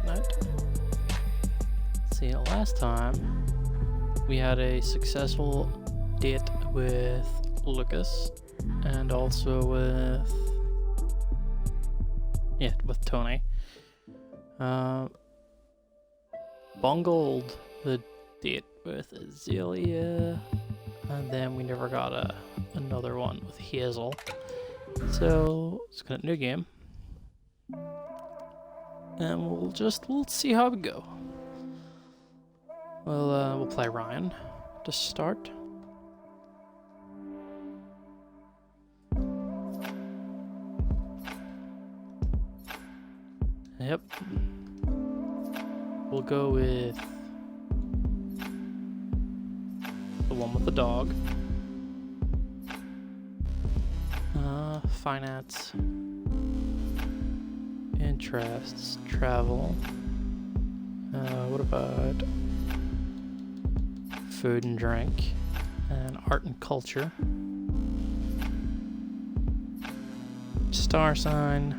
at night. See, last time we had a successful date with Lucas and also with Tony. Bungled the date with Azalea, and then we never got another one with Hazel. So let's get a new game, and we'll see how we go. We'll play Ryan to start. Yep. We'll go with the one with the dog. Finance. Interests. Travel. What about food and drink? And art and culture. Star sign.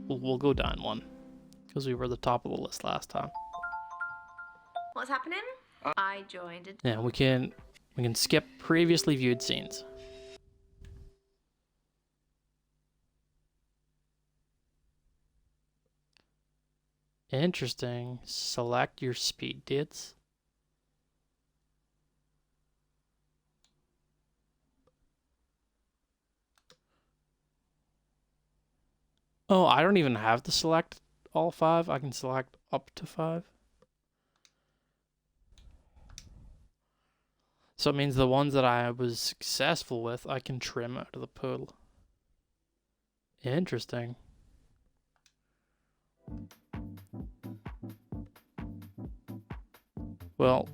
We'll go down one, because we were the top of the list last time. What's happening? I joined it. Yeah, we can skip previously viewed scenes. Interesting. Select your speed dates. Oh, I don't even have to select all 5. I can select up to 5. So it means the ones that I was successful with, I can trim out of the pool. Interesting. Well,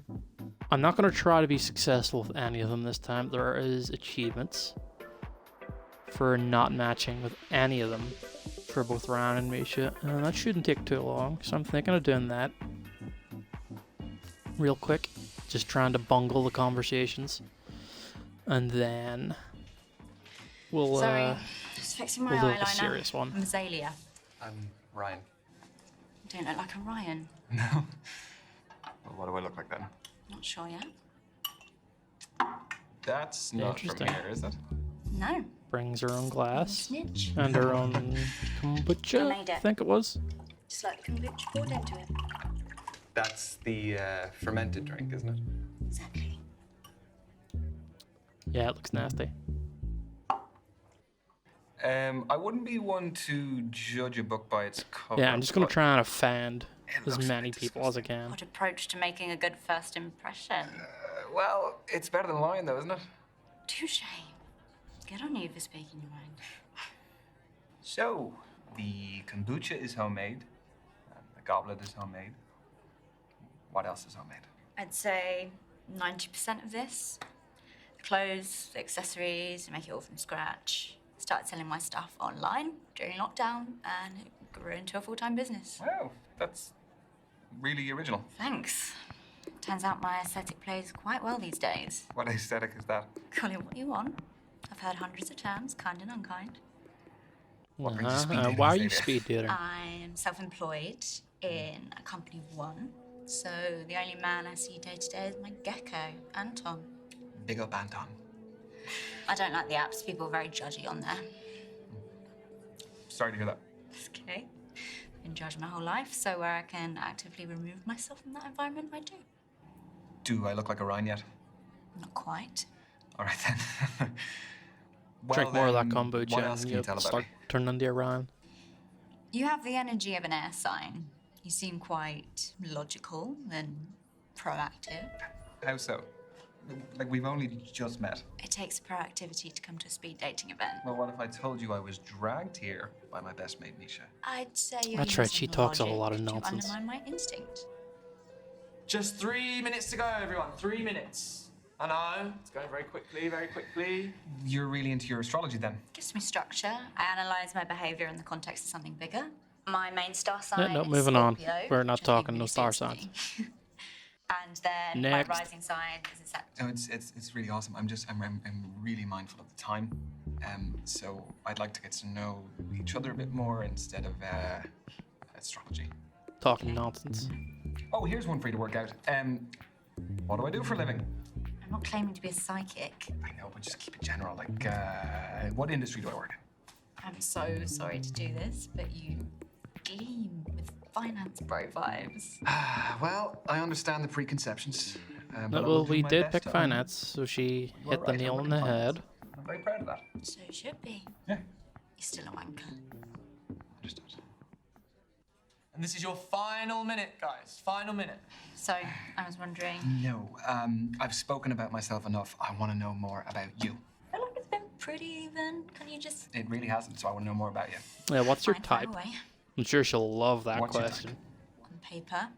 I'm not going to try to be successful with any of them this time. There is achievements for not matching with any of them for both Ryan and Misha. That shouldn't take too long, so I'm thinking of doing that real quick. Just trying to bungle the conversations. And then we'll just fixing my we'll do eyeliner. a serious one. I'm Azalea. I'm Ryan. You don't look like a Ryan. No? Well, what do I look like then? Not sure yet. That's not from Interesting. here, is it? No. Brings her own glass Snitch. and her own I kombucha, made it. I think it was. Just like the kombucha poured into it. That's the fermented drink, isn't it? Exactly. Yeah, it looks nasty. I wouldn't be one to judge a book by its cover. Yeah, I'm just going to but try and offend It as looks many very people as I can. What approach to making a good first impression? Well, it's better than lying, though, isn't it? Touche. Good on you for speaking your mind. So, the kombucha is homemade, and the goblet is homemade. What else is homemade? I'd say 90% of this. Clothes, accessories, make it all from scratch. Started selling my stuff online during lockdown, and it grew into a full-time business. Wow, that's really original. Thanks. Turns out my aesthetic plays quite well these days. What aesthetic is that? Call it what you want. I've heard hundreds of terms, kind and unkind. What brings you speed dating, Why are you Azalea? speed dating? I'm self-employed in a company of one, so the only man I see day to day is my gecko, Anton. Big up, Anton. I don't like the apps. People are very judgy on there. Sorry to hear that. It's okay. Been judged my whole life, so where I can actively remove myself from that environment, I do. Do I look like a Ryan yet? Not quite. All right, then. Drink more of that then, kombucha What else and can you tell about start me? turning into a Ryan. You have the energy of an air sign. You seem quite logical and proactive. How so? Like, we've only just met. It takes proactivity to come to a speed dating event. Well, what if I told you I was dragged here by my best mate, Misha? I'd say you're That's right, using she talks a logic lot of to nonsense. undermine my instinct. Just 3 minutes to go, everyone. 3 minutes. I know, it's going very quickly, very quickly. You're really into your astrology, then? Gives me structure. I analyze my behavior in the context of something bigger. My main star sign no, is moving on. Scorpio, We're not which I think talking no really star suits me. And then Next. my rising sign is a Sag. No, it's really awesome. I'm really mindful of the time. So I'd like to get to know each other a bit more instead of astrology. Talking nonsense. Oh, here's one for you to work out. What do I do for a living? I'm not claiming to be a psychic. I know, but just keep it general. Like, what industry do I work in? I'm so sorry to do this, but you gleam with finance bro vibes. Well, I understand the preconceptions. But I will Well, do we my did best pick to- finance, so she You are hit the right, I nail work on in the finance. head. I'm very proud of that. So you should be. Yeah. You're still a wanker. Understood. And this is your final minute, guys. Final minute. So I was wondering, No, I've spoken about myself enough. I want to know more about you. I feel like it's been pretty even. Can you just It really hasn't, so I want to know more about you. Yeah, what's your fire type? away? I'm sure she'll love that What's your type? question. On paper,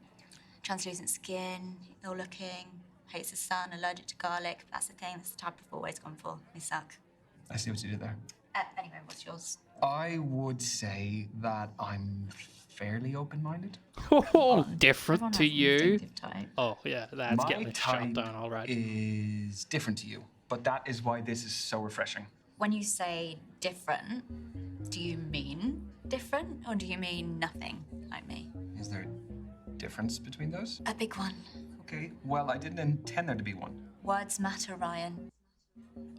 translucent skin, ill-looking, hates the sun, allergic to garlic. That's the thing. That's the type I've always gone for. They suck. I see what you did there. Anyway, what's yours? I would say that I'm fairly open-minded. Oh, different Everyone to has an you. instinctive type. Oh, yeah, that's My getting shot type down, all right. is different to you, but that is why this is so refreshing. When you say different, do you mean different or do you mean nothing like me? Is there a difference between those? A big one. Okay, well, I didn't intend there to be one, Words matter, Ryan.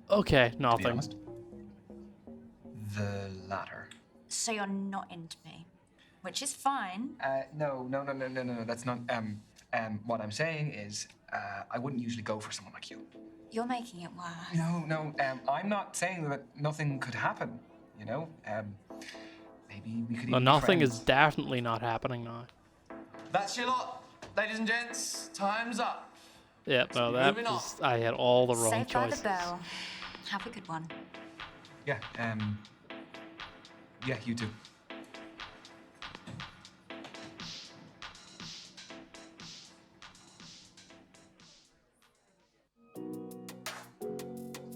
Okay, to be nothing. honest. The latter. So you're not into me, which is fine. No, that's not, what I'm saying is, I wouldn't usually go for someone like you. You're making it worse. No, I'm not saying that nothing could happen, you know? Maybe we could Well, even be nothing is friends. definitely not happening now. That's your lot, ladies and gents. Time's up. Yeah, no, that Moving on. was, I had all the wrong Saved by the choices. bell. Have a good one. Yeah, yeah, you too.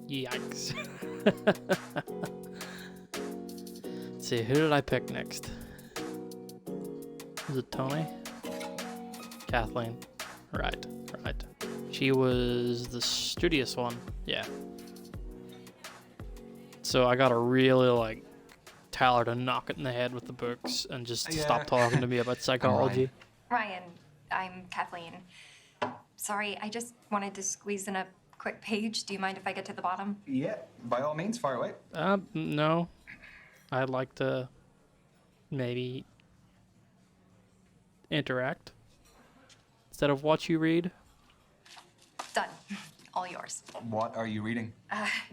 Yikes. Let's see, who did I pick next? Was it Tony? Kathleen. Right. She was the studious one. Yeah. So I gotta really, like, tell her to knock it in the head with the books and just Yeah. stop talking to me about psychology. Ryan, I'm Kathleen. Sorry, I just wanted to squeeze in a quick page. Do you mind if I get to the bottom? Yeah, by all means, fire away. No. I'd like to maybe interact instead of what you read. Done. All yours. What are you reading?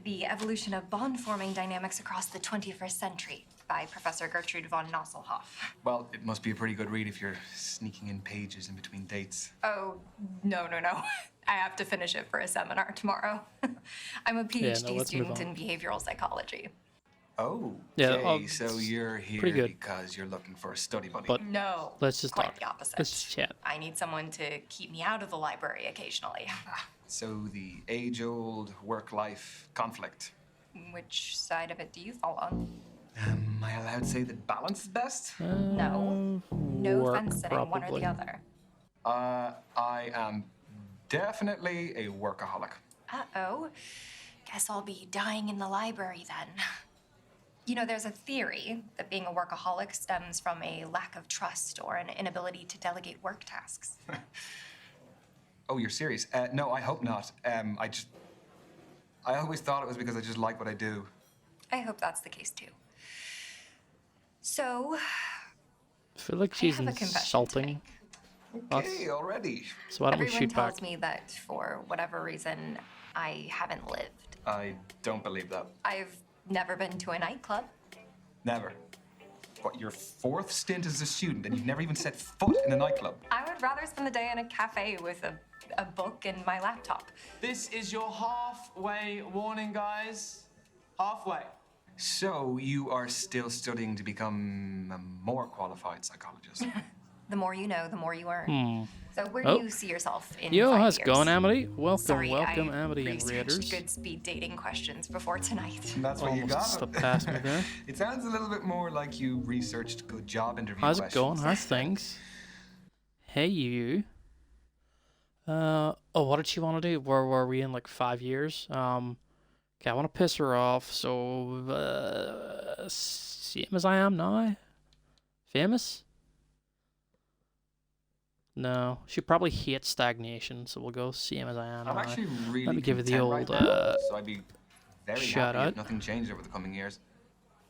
The Evolution of Bond-Forming Dynamics Across the 21st Century by Professor Gertrude von Nosselhoff. Well, it must be a pretty good read if you're sneaking in pages in between dates. Oh, no. I have to finish it for a seminar tomorrow. I'm a PhD let's move student in on. behavioral psychology. Oh, Yeah, okay, so you're here pretty good. because you're looking for a study buddy. But No, let's just quite talk. the opposite. Let's just chat. I need someone to keep me out of the library occasionally. So the age-old work-life conflict. Which side of it do you fall on? Am I allowed to say that balance is best? No. No Work, fence sitting, one or probably. the other. I am definitely a workaholic. Uh-oh. Guess I'll be dying in the library then. You know, there's a theory that being a workaholic stems from a lack of trust or an inability to delegate work tasks. Oh, you're serious? No, I hope not. I always thought it was because I just like what I do. I hope that's the case too. So, I feel like she's I have a confession to insulting make. us. Okay, already. So why don't we Everyone shoot tells back? me that for whatever reason, I haven't lived. I don't believe that. I've never been to a nightclub. Never. What, your fourth stint as a student and you've never even set foot in a nightclub? I would rather spend the day in a cafe with a book and my laptop. This is your halfway warning, guys. Halfway. So you are still studying to become a more qualified psychologist? The more you know, the more you earn. So where Oh. do you see yourself in Yo, 5 how's it years? going, Amity? Welcome, Sorry, welcome, I Amity and researched Raiders. good speed dating questions before tonight. And that's what you Almost got. slipped past me there. It sounds a little bit more like you researched good job interview How's it questions. going? How's things? Hey, you. Oh, what did she want to do? Where were we in like 5 years? Okay, I want to piss her off, so same as I am now. Famous? No, she probably hates stagnation, so we'll go same as I am I'm now. actually really Let me give her the content old right now, so I'd be very shout happy out. if nothing changed over the coming years.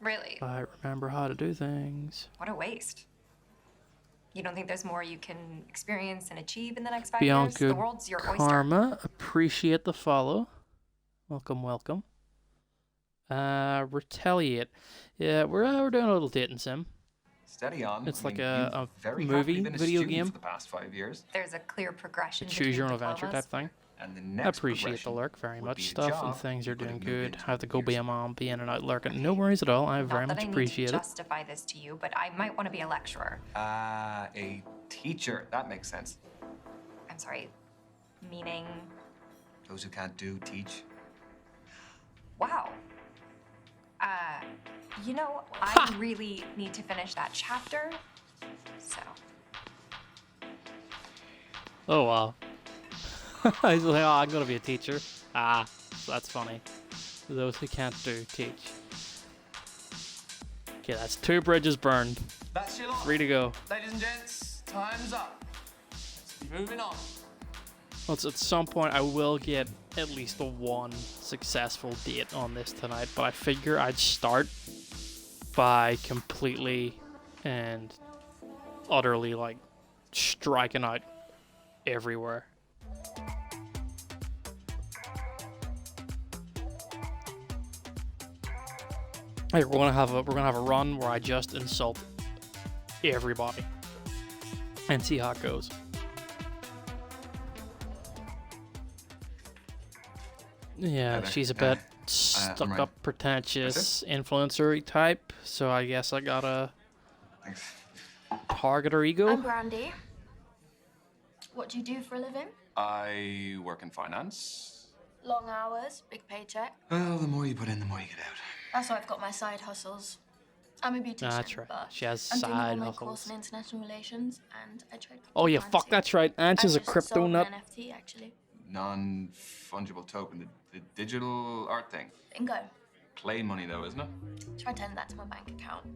Really? I remember how to do things. What a waste. You don't think there's more you can experience and achieve in the next 5 Beyond years? good The world's your oyster. karma. Appreciate the follow. Welcome, welcome. Retaliate. Yeah, we're doing a little dating sim. Steady on. It's I like mean, a you've very movie happily been a video student game. for the past 5 years, There's a clear progression. Choose your own between adventure diplomas. type thing. and the I next appreciate the progression lurk very would much. be a Stuff and job things you are could doing have moved good. into I have to go years be a ago. mom, be in and out lurking. No worries at all. I Not very that much I need appreciate to it. justify this to you, but I might want to be a lecturer. A teacher. That makes sense. I'm sorry, meaning, Those who can't do, teach. wow. You know, I really need to finish that chapter, so. Oh wow. He's like, oh, I'm gonna be a teacher. Ah, that's funny. Those who can't do, teach. Okay, that's 2 bridges burned. That's your lot. 3 to go. Ladies and gents, time's up. Let's be moving on. Well, at some point I will get at least one successful date on this tonight, but I figure I'd start by completely and utterly like striking out everywhere. Hey, we're gonna have a run where I just insult everybody and see how it goes. Yeah, there. she's a bit stuck right. up, pretentious, influencer type, so I guess I gotta Thanks. target her ego. I'm Brandy. What do you do for a living? I work in finance. Long hours, big paycheck. Well, the more you put in, the more you get out. That's why I've got my side hustles. I'm a beautician. That's right. But She has I'm doing an side online hustles. course in international relations, and I trade. Oh yeah, fuck, cryptocurrency. that's right. And she's I a just crypto sold nut. an NFT actually. Non-fungible token, the digital art thing. Bingo. Play money though, isn't it? Try to send that to my bank account.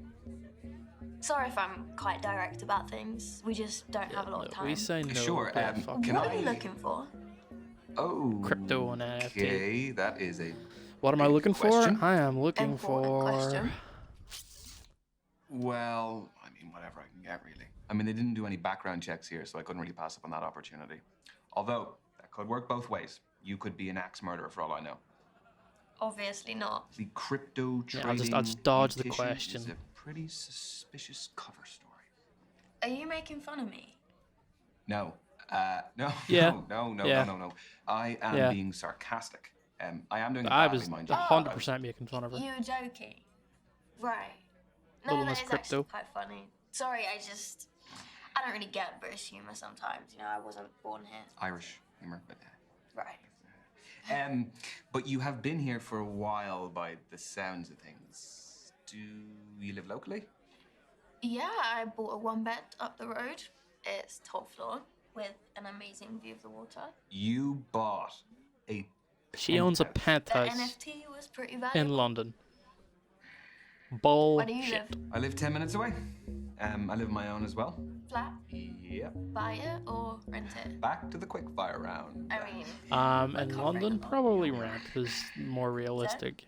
Sorry if I'm quite direct about things. We just don't have a lot of time. We say no. Sure, but fuck can what I- are you looking for? Oh. Crypto and NFT. Okay, that is a. What am I big looking question. for? I am looking Important for. question. Well, I mean, whatever I can get, really. I mean, they didn't do any background checks here, so I couldn't really pass up on that opportunity. Although, that could work both ways. You could be an axe murderer for all I know. Obviously not. The crypto Yeah, trading I'll just dodge the beautician question. is a pretty suspicious cover story. Are you making fun of me? No. No. Yeah. No. Yeah. No. I am Yeah. being sarcastic. I am doing it I badly, was mind you. 100% making fun of her. You were joking. Right. No, Little that Miss is Crypto. actually quite funny. Sorry, I don't really get British humour sometimes. You know, I wasn't born here. Irish humor, but Right. but you have been here for a while by the sounds of things. Do you live locally? Yeah, I bought a 1-bed up the road. It's top floor with an amazing view of the water. You bought a She owns a The penthouse NFT was pretty valuable. in London. Where do you Bullshit. live? I live 10 minutes away. I live on my own as well. Flat? Yep. Buy it or rent it? Back to the quickfire round. I mean, In London, probably rent is more realistic.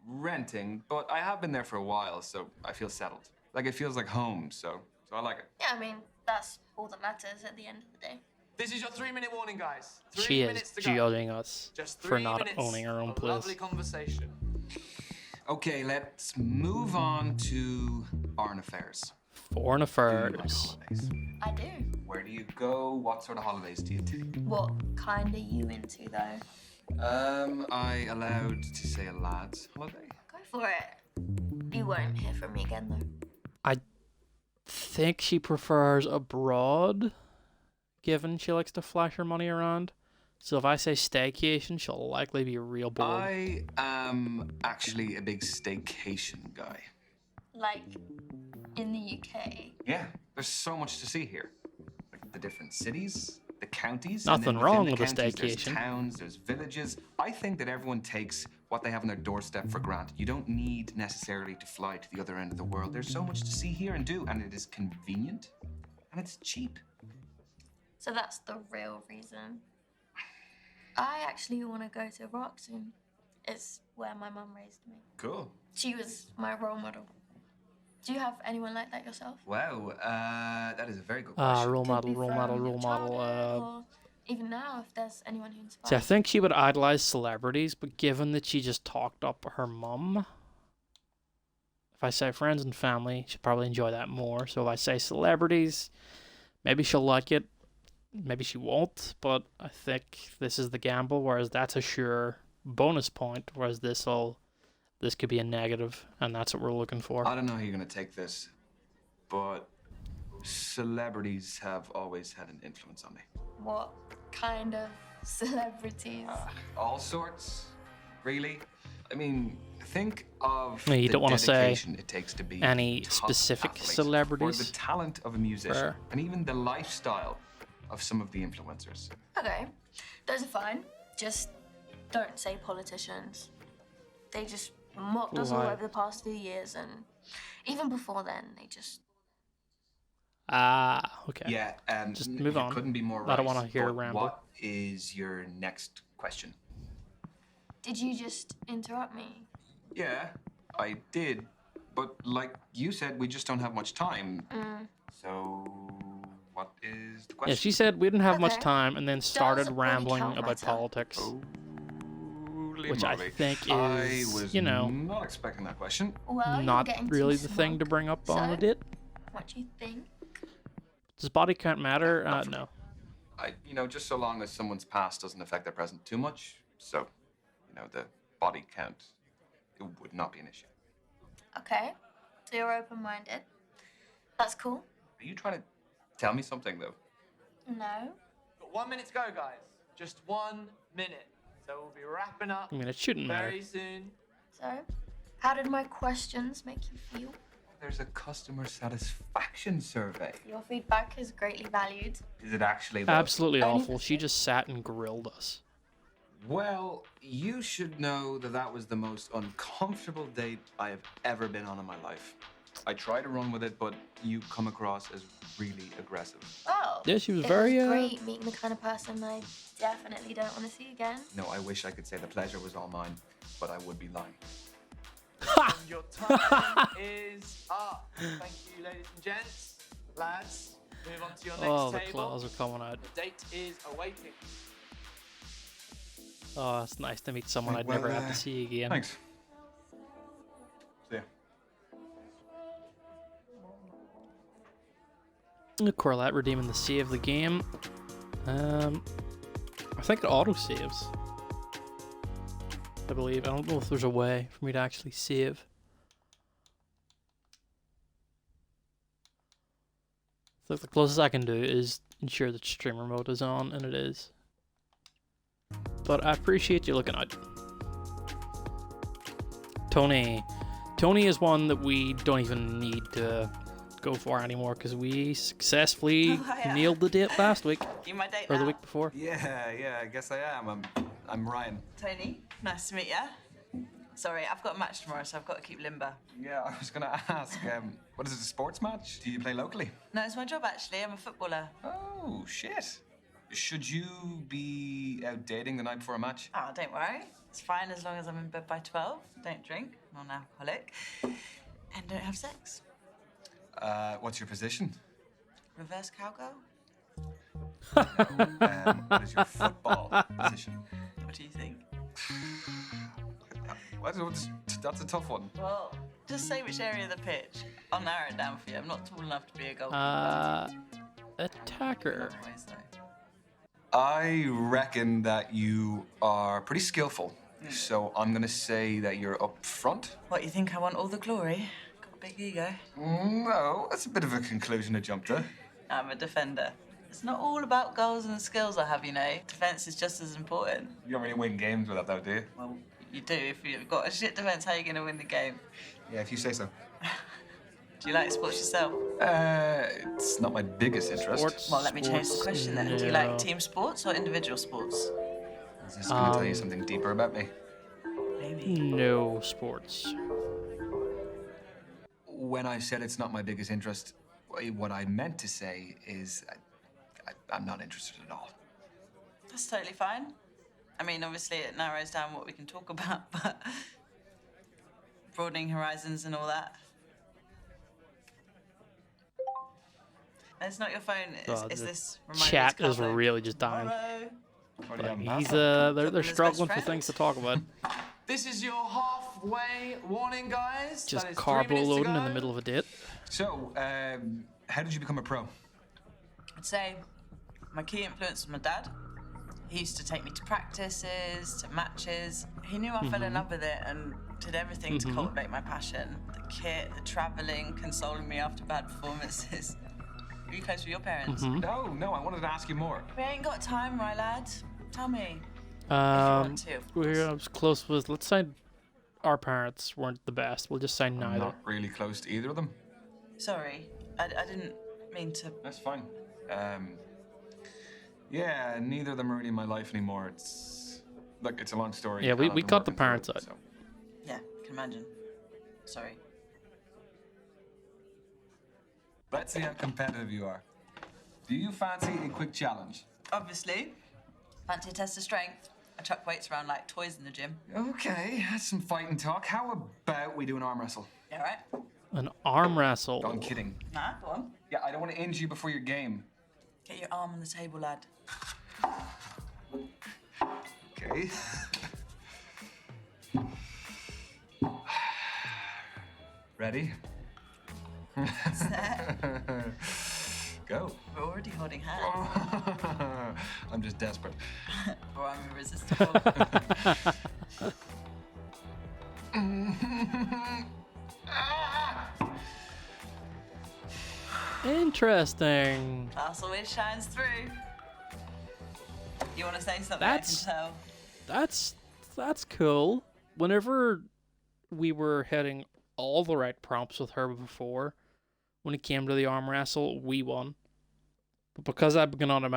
Renting, but I have been there for a while, so I feel settled. Like it feels like home, so I like it. yeah, I mean, that's all that matters at the end of the day. This is your 3-minute warning, guys. 3 She minutes is to go. judging us Just for 3 not minutes owning her own of place. lovely conversation. Okay, let's move on to foreign affairs. Foreign Do you like affairs. holidays? I do. Where do you go? What sort of holidays do you do? What kind are you into, though? I allowed to say a lad's holiday? Go for it. You won't hear from me again, though. I think she prefers abroad, given she likes to flash her money around. So if I say staycation, she'll likely be real bored. I am actually a big staycation guy. Like, in the UK. Yeah, there's so much to see here. Like the different cities, the counties. Nothing and then wrong within with the a counties, there's staycation. towns, there's villages. I think that everyone takes what they have on their doorstep for granted. You don't need necessarily to fly to the other end of the world. There's so much to see here and do, and it is convenient, and it's cheap. So that's the real reason. I actually want to go to Iraq soon. It's where my mum raised me. Cool. She was my role model. Do you have anyone like that yourself? Wow, that is a very good question. Role Could model, be role from model, your role model. childhood, or even now, if there's anyone who inspires. See, I think she would idolize celebrities, but given that she just talked up her mum, if I say friends and family, she'll probably enjoy that more. So if I say celebrities, maybe she'll like it, maybe she won't, but I think this is the gamble, whereas that's a sure bonus point, whereas this could be a negative, and that's what we're looking for. I don't know how you're going to take this, but celebrities have always had an influence on me. What kind of celebrities? All sorts, really. I mean, think of Yeah, you the don't wanna say dedication it takes to be any top specific athlete, celebrities. or the talent of a musician, Fair. and even the lifestyle of some of the influencers. Okay, those are fine. Just don't say politicians. They just mocked us all Why? over the past few years, and even before then, they just. Okay. Yeah, Just you move on. couldn't be more right. I don't wanna hear but ramble. What is your next question? Did you just interrupt me? Yeah, I did, but like you said, we just don't have much time. So, what is the question? Yeah, she said we didn't have much Okay. time, and then started body rambling count about matter? politics. Holy Which I moly. think I is, was you know, not expecting that question. Well, you're Not getting really too the thing to smug. bring up on So? a date. What do you think? Does body count matter? No. Just so long as someone's past doesn't affect their present too much. So, the body count, it would not be an issue. Okay, so you're open-minded. That's cool. Are you trying to tell me something, though? No. Got 1 minute to go, guys. Just 1 minute. So we'll be wrapping up I mean, it shouldn't matter. very soon. So, how did my questions make you feel? There's a customer satisfaction survey. Your feedback is greatly valued. Is it actually, though? Absolutely Only awful. She just sat and grilled us. Well, you should know that was the most uncomfortable date I have ever been on in my life. I try to run with it, but you come across as really aggressive. Oh. Yeah, she was it very, was great meeting the kind of person I definitely don't want to see again. No, I wish I could say the pleasure was all mine, but I would be lying. And your time is up. Thank you, ladies and gents. Lads, move on to your next Oh, the table. claws are coming out. The date is awaiting. Oh, it's nice to meet someone I'd Well, never have to see again. Thanks. See ya. Corlett redeeming the save of the game. I think it auto saves. I believe. I don't know if there's a way for me to actually save. So the closest I can do is ensure that streamer mode is on, and it is. But I appreciate you looking out. Tony. Tony is one that we don't even need to go for anymore because we successfully nailed the date last week. You my date Or the now? week before. Yeah, I guess I am. I'm Ryan. Tony, nice to meet you. Sorry, I've got a match tomorrow, so I've got to keep limber. Yeah, I was gonna ask, what is it, a sports match? Do you play locally? No, it's my job actually. I'm a footballer. Oh, shit. Should you be out dating the night before a match? Oh, don't worry. It's fine as long as I'm in bed by 12. Don't drink, non-alcoholic, and don't have sex. What's your position? Reverse cowgirl? What is your football position? What do you think? That's a tough one. Well, just say which area of the pitch. I'll narrow it down for you. I'm not tall enough to be a goalkeeper. Attacker. Otherwise, though. I reckon that you are pretty skillful. So I'm gonna say that you're up front. What, you think I want all the glory? Got a big ego. No, that's a bit of a conclusion to jump to. I'm a defender. It's not all about goals and skills I have, you know. Defence is just as important. You don't really win games with that, though, do you? Well, you do. If you've got a shit defence, how are you going to win the game? Yeah, if you say so. Do you like sports yourself? It's not my biggest interest. Sports. Well, let me change the Sports, question then. Do you no. like team sports or individual sports? Is this going to tell you something deeper about me? Maybe. No sports. When I said it's not my biggest interest, what I meant to say is I'm not interested at all. That's totally fine. I mean, obviously it narrows down what we can talk about, but broadening horizons and all that. It's not your phone. God, Is the this reminder Chat of is Carlo? really just dying. Hello. He's they're His best struggling for friend? things to talk about. This is your halfway warning, guys. Just That is 3 carbo minutes to loading in go. the middle of a date. So, how did you become a pro? I'd say my key influence was my dad. He used to take me to practices, to matches. He knew I fell in love with it and did everything to cultivate my passion. The kit, the traveling, consoling me after bad performances. Were you close with your parents? No, I wanted to ask you more. We ain't got time, right, lad? Tell me. Um, to, of we're I was close with. Let's say our parents weren't the best. We'll just say I'm neither. not really close to either of them. Sorry, I didn't mean to. That's fine. Yeah, neither of them are really in my life anymore. Look, it's a long story. Yeah, we I've been cut the working through parents it, out. so. Yeah, can imagine. Sorry. Let's see how competitive you are. Do you fancy a quick challenge? Obviously. Fancy a test of strength. I chuck weights around like toys in the gym. Okay, that's some fighting talk. How about we do an arm wrestle? Yeah, right? An arm wrestle. No, I'm kidding. Nah, go on. Yeah, I don't want to injure you before your game. Get your arm on the table, lad. Okay. Ready? Set. Go. We're already holding hands. I'm just desperate. Or I'm irresistible. Interesting. Class always shines through. You want to say something? That's- I can tell. That's cool. Whenever we were hitting all the right prompts with her before, when it came to the arm wrestle, we won. But because I've gone out of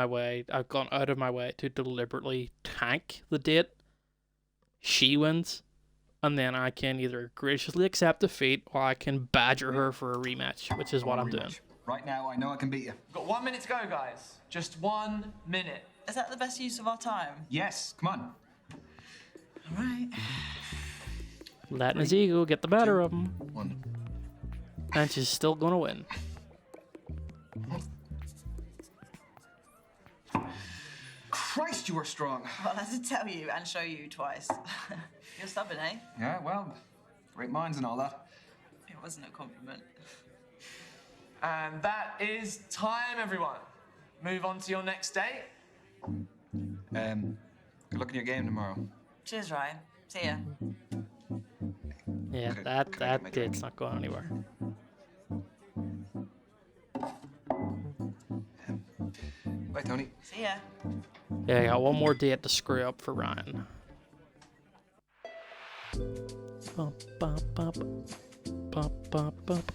my way to deliberately tank the date, she wins. And then I can either graciously accept defeat or I can badger her for a rematch, which is what I'm doing. Right now, I know I can beat you. We've got 1 minute to go, guys. Just 1 minute. Is that the best use of our time? Yes, come on. All right. Letting his ego get the better of him. 1. And she's still gonna win. Christ, you are strong. Well, I had to tell you and show you twice. You're stubborn, eh? Yeah, well, great minds and all that. It wasn't a compliment. And that is time, everyone. Move on to your next date. Good luck in your game tomorrow. Cheers, Ryan. See ya. Yeah, Okay, that can I make it? date's not going anywhere. Bye, Tony. See ya. Yeah, I got one more date to screw up for Ryan. Bump, bump, bump. Bump, bump, bump.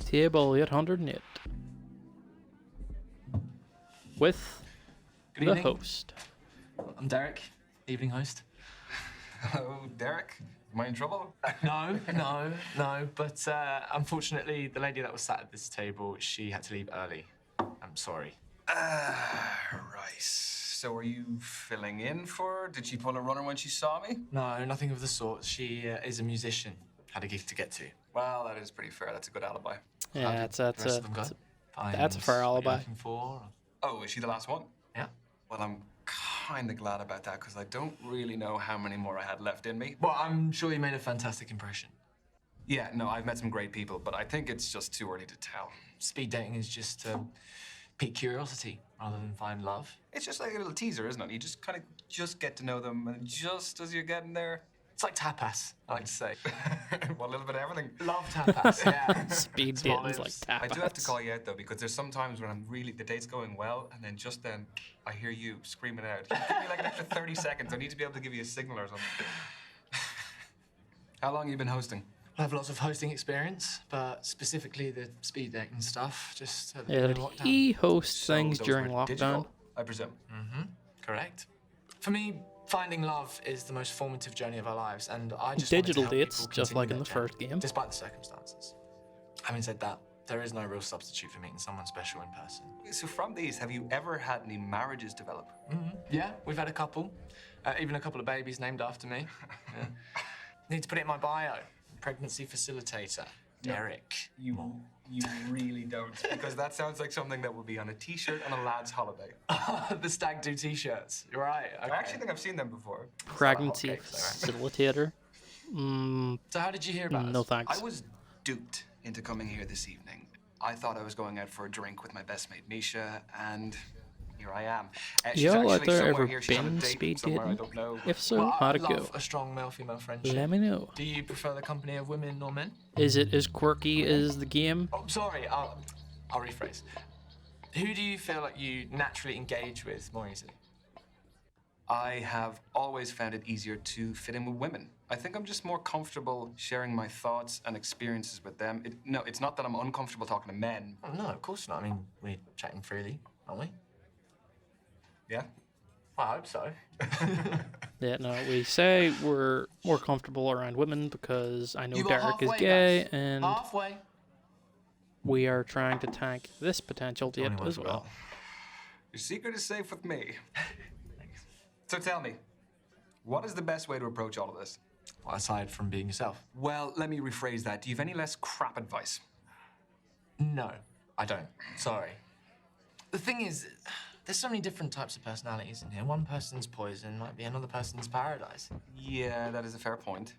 Table 808. With Good the evening. host. I'm Derek, evening host. Hello, Derek. Am I in trouble? No. But unfortunately, the lady that was sat at this table, she had to leave early. I'm sorry. Right. So are you filling in for her? Did she pull a runner when she saw me? No, nothing of the sort. She is a musician. Had a gig to get to. Well, that is pretty fair. That's a good alibi. Yeah, How did that's the rest of them go? that's a fair Find what you're alibi. Looking for? Oh, is she the last one? Yeah. Well, I'm kind of glad about that because I don't really know how many more I had left in me. Well, I'm sure you made a fantastic impression. Yeah, no, I've met some great people, but I think it's just too early to tell. Speed dating is just to pique curiosity rather than find love. It's just like a little teaser, isn't it? You just kind of just get to know them, and just as you're getting there, It's like tapas, I like to say. Well, a little bit of everything. Love tapas, yeah. Speed Small dating's like lives. tapas. I do have to call you out though, because there's some times when the date's going well, and then just then I hear you screaming out. Give me like an extra 30 seconds. I need to be able to give you a signal or something. How long have you been hosting? I have lots of hosting experience, but specifically the speed dating stuff, just at the Yeah, beginning of lockdown. he hosts So things those during were lockdown. digital, I presume. Correct. For me, finding love is the most formative journey of our lives, and I just Digital wanted to help dates, people just continue like in that the journey, first game. despite the circumstances. Having said that, there is no real substitute for meeting someone special in person. So from these, have you ever had any marriages develop? Yeah, we've had a couple, even a couple of babies named after me. Yeah. Need to put it in my bio. Pregnancy facilitator, Derek. You really don't, because that sounds like something that would be on a T-shirt on a lad's holiday. The stag do t-shirts. You're right. Okay. I actually think I've seen them before. Pregnancy hotcakes, though, facilitator. So how did you hear about No us? thanks. I was duped into coming here this evening. I thought I was going out for a drink with my best mate Misha, and here I am. She's Y'all out actually there somewhere ever here. She's on a been date speed somewhere, I dating? don't know. If so, Well, I how'd it love go? a strong male-female friendship. Let me know. Do you prefer the company of women or men? Is it as quirky as the game? Oh, sorry, I'll rephrase. Who do you feel like you naturally engage with more easily? I have always found it easier to fit in with women. I think I'm just more comfortable sharing my thoughts and experiences with them. It's not that I'm uncomfortable talking to men. Oh, no, of course not. I mean, we're chatting freely, aren't we? Yeah? I hope so. Yeah, no, we say we're more comfortable around women because I know You got Derek is halfway, gay, guys. and Halfway. we are trying to tank this potential date Only one as for well. Your secret is safe with me. So tell me, what is the best way to approach all of this? Well, aside from being yourself. Well, let me rephrase that. Do you have any less crap advice? No, I don't. Sorry. The thing is, there's so many different types of personalities in here. One person's poison might be another person's paradise. Yeah, that is a fair point.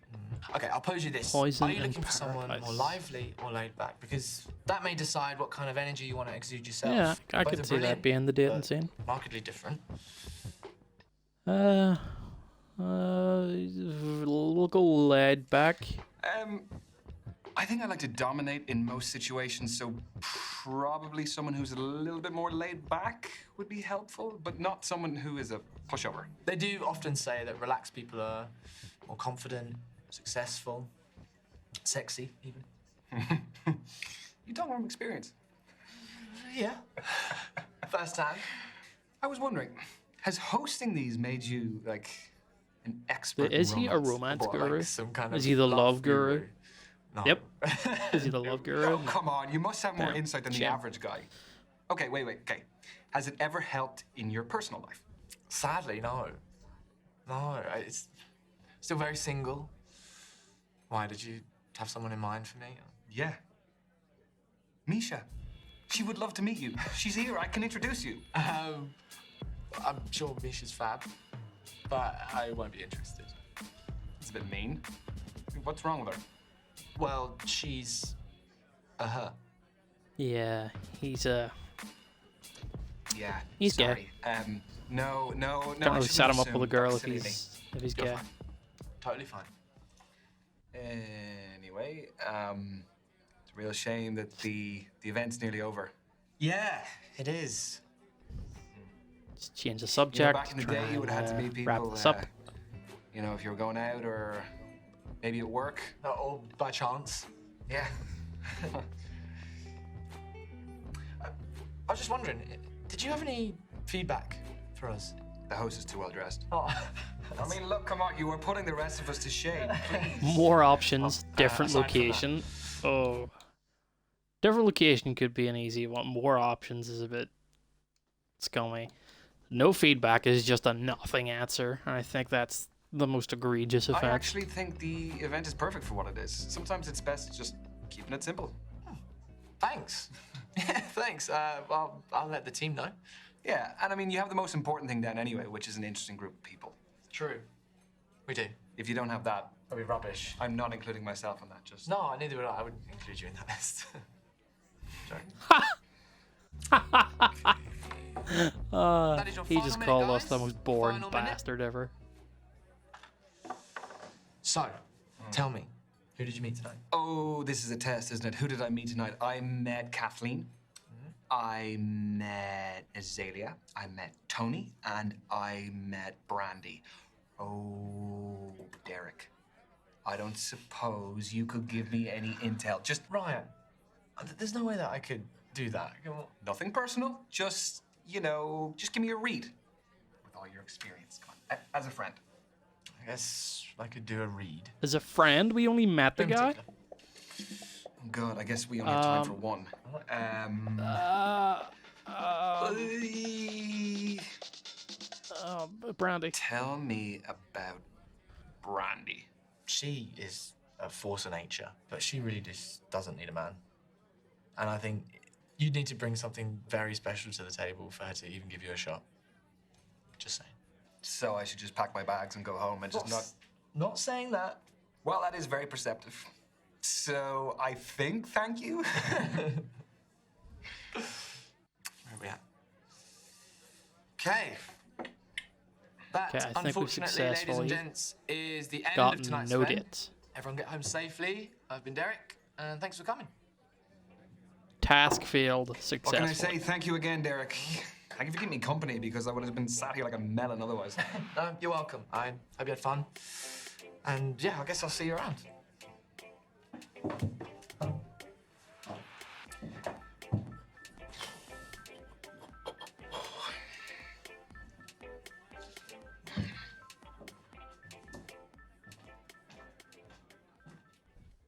Okay, I'll pose you this. Poison Are you and looking for someone more paradise. lively or laid back? Because that may decide what kind of energy you want to exude yourself. Yeah, I Both could are see that brilliant, being the dating but scene. markedly different. We'll go laid back. I think I like to dominate in most situations, so probably someone who's a little bit more laid back would be helpful, but not someone who is a pushover. They do often say that relaxed people are more confident, successful, sexy, even. You talk from experience. Yeah. First hand. I was wondering, has hosting these made you like an expert? Is in he a romance? romance What, guru? like some kind Is of he the love guru? No. Yep. Is he the love guru? Oh, come on, you must have more Damn, insight than the Jim. average guy. Okay, wait, okay. Has it ever helped in your personal life? Sadly, no. No, it's still very single. Why, did you have someone in mind for me? Yeah. Misha. She would love to meet you. She's here, I can introduce you. I'm sure Misha's fab, but I won't be interested. It's a bit mean. What's wrong with her? Well, she's a her. Yeah, he's Yeah. He's gay. sorry. No. Don't I really shouldn't set him up assume. with a girl That's if silly of me. he's You're gay. fine. Totally fine. Anyway, it's a real shame that the event's nearly over. Yeah, it is. Just change the You know, subject. back in the try day, you would have had to and, meet people. wrap this up. You know, if you were going out or maybe at work. Or by chance. Yeah. I was just wondering, did you have any feedback for us? The host is too well dressed. Oh, I mean, look, come on, you were putting the rest of us to shame. Please. More options, different aside from that. location. Oh. Different location could be an easy one. More options is a bit scummy. No feedback is just a nothing answer. And I think that's the most egregious I offense. actually think the event is perfect for what it is. Sometimes it's best just keeping it simple. thanks. Yeah, thanks. Well, I'll let the team know. Yeah, and I mean, you have the most important thing down anyway, which is an interesting group of people. True. We do. If you don't have that, That'd be rubbish. I'm not including myself in that, just... No, neither would I. I wouldn't include you in that list. Sorry. That is your He final just minute, called us guys. the most boring Final minute. bastard ever. So So, tell me, who did you meet tonight? Oh, this is a test, isn't it? Who did I meet tonight? I met Kathleen. I met Azalea. I met Tony. And I met Brandy. Oh, Derek. I don't suppose you could give me any intel. Just Ryan, there's no way that I could do that. Come on. nothing personal. Just, you know, just give me a read. With all your experience. Come on. As a friend. I guess I could do a read. As a friend, we only met the In guy. particular. Oh, God, I guess we only have time for one. Brandy. Tell me about Brandy. She is a force of nature, but she really just doesn't need a man. And I think you'd need to bring something very special to the table for her to even give you a shot. Just saying. So I should just pack my bags and go home and just not... Not saying that. Well, that is very perceptive. So I think thank you. Where are we at? Okay. That, Okay, I think we've unfortunately, ladies and successfully gents, is the end Got of tonight's no event. it. Everyone get home safely. I've been Derek, and thanks for coming. Task failed What successfully. can I say? Thank you again, Derek. Thank you for keeping me company because I would have been sat here like a melon otherwise. No, you're welcome. I hope you had fun. And yeah, I guess I'll see you around.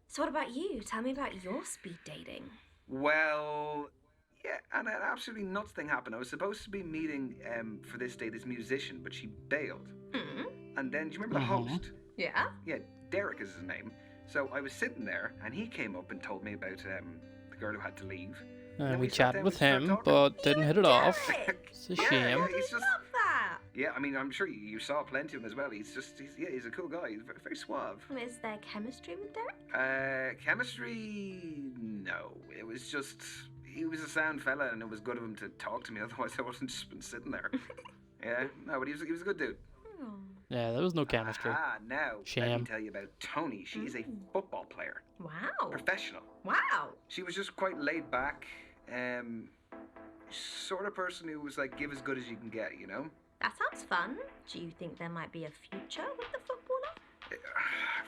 So what about you? Tell me about your speed dating. Well, yeah, and an absolutely nuts thing happened. I was supposed to be meeting for this day this musician, but she bailed. And then, do you remember the host? Yeah? Yeah, Derek is his name. So I was sitting there, and he came up and told me about the girl who had to leave. And then we we sat chatted down with and started him, talking. but didn't hit it off. Derek! It's a Yeah, shame. he's just... Love that! Yeah, I mean, I'm sure you saw plenty of him as well. He's a cool guy. He's very, very suave. Is there chemistry with Derek? Chemistry, no. It was just, he was a sound fella and it was good of him to talk to me. Otherwise I wasn't just been sitting there. Yeah, no, but he was a good dude. Yeah, there was no chemistry. Now, let Shame. me tell you about Tony. She is a football player. Wow. Professional. Wow. She was just quite laid back. Sort of person who was like, give as good as you can get, you know? That sounds fun. Do you think there might be a future with the footballer?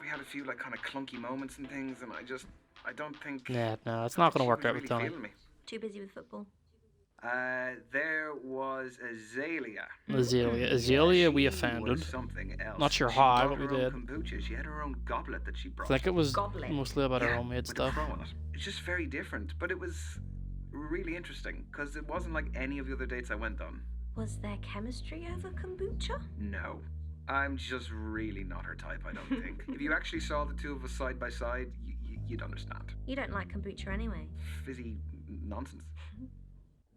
We had a few like kind of clunky moments and things, and I don't think... Yeah, no, it's not going to she work was out with really Tony. feeling me. Too busy with football. There was Azalea. Azalea, we She offended. was something else. Not sure She how, got but we her did. own kombucha. She had her own goblet that she I brought. think it was Goblet. mostly about our Yeah, homemade with a stuff. crow on it. It's just very different, but it was really interesting because it wasn't like any of the other dates I went on. Was there chemistry over kombucha? No. I'm just really not her type, I don't think. If you actually saw the two of us side by side, you'd understand. You don't like kombucha anyway. Fizzy nonsense.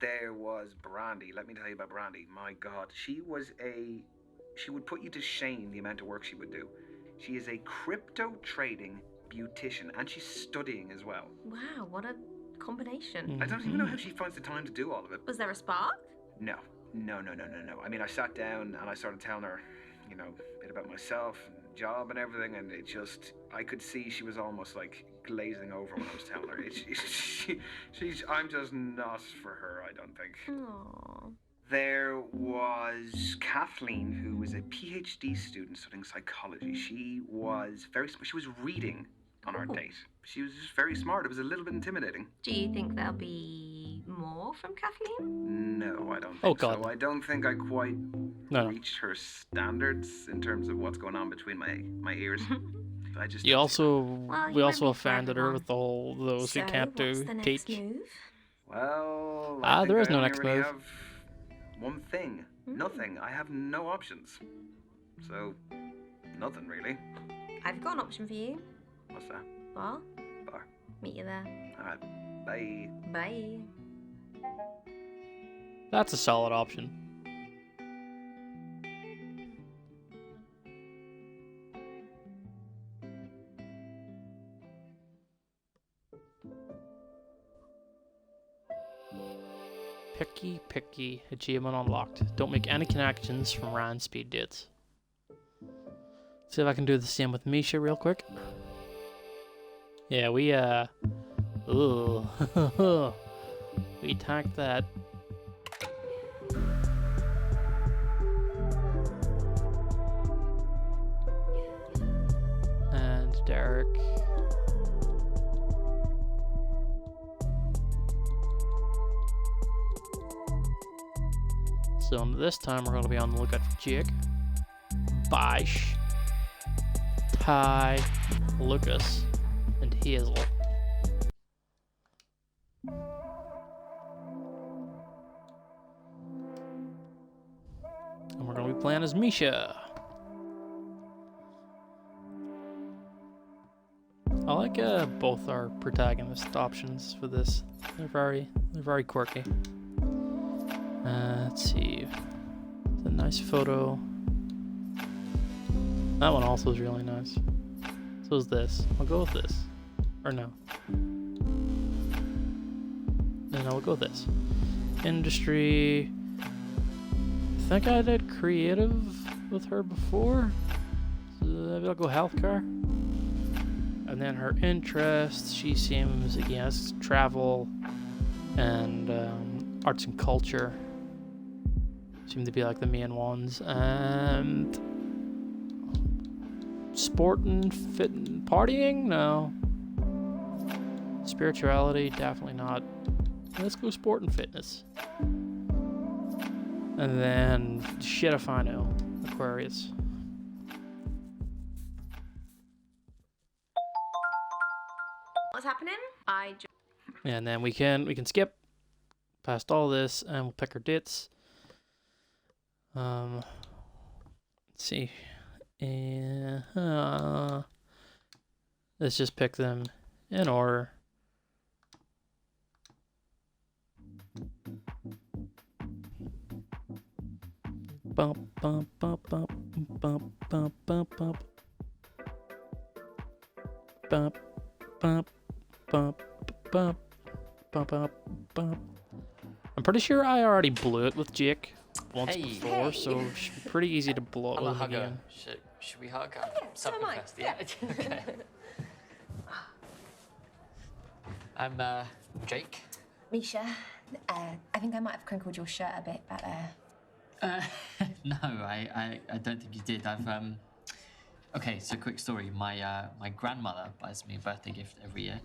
There was Brandy. Let me tell you about Brandy. My God, she would put you to shame the amount of work she would do. She is a crypto trading beautician, and she's studying as well. Wow, what a combination. I don't even know how she finds the time to do all of it. Was there a spark? No. I mean, I sat down and I started telling her, you know, a bit about myself and the job and everything, and it just, I could see she was almost like glazing over when I was telling her. I'm just not for her, I don't think. Aww. There was Kathleen, who was a PhD student studying psychology. She was reading on our date. She was just very smart. It was a little bit intimidating. Do you think there'll be more from Kathleen? No, I don't think Oh, God. so. I don't think I quite No. reached her standards in terms of what's going on between my ears. I just You don't also, Well, you we won't also be for offended her everyone. with the whole those So, who can't what's do the next teach. move? see- Well, There is no only next really move. have one thing. Nothing. I have no options. So, nothing really. I've got an option for you. What's that? Bar. Bar. Meet you there. All right. Bye. Bye. That's a solid option. Picky, achievement unlocked. Don't make any connections from random speed dates. See if I can do the same with Misha real quick. Yeah, we ooh, we tanked that. And Derek. So this time we're going to be on the lookout for Jake, Bash, Ty, Lucas, and Hazel. And we're going to be playing as Misha. I like both our protagonist options for this. They're very quirky. Let's see. It's a nice photo. That one also is really nice. So is this. I'll go with this. Or no. No, I'll go with this. Industry. I think I did creative with her before. So maybe I'll go healthcare. And then her interests, she seems, against travel and arts and culture. Seem to be like the main ones. And sport and fit and partying? No. Spirituality? Definitely not. Let's go sport and fitness. And then shit if I know. Aquarius. What's happening? And then we can skip past all this and we'll pick our dates. Let's see. Let's just pick them in order. Bump, bump, bump, bump, bump, bump, bump, bump. Bump, bump, bump, bump, bump, bump, bump. I'm pretty sure I already blew it with Jake once before, so it should be pretty easy to blow it I'm a with him hugger. again. Should we hug? so am I. Self-confessed, yeah. Okay. I'm Jake. Misha, I think I might have crinkled your shirt a bit back there. No, I don't think you did. Okay, so quick story. My grandmother buys me a birthday gift every year,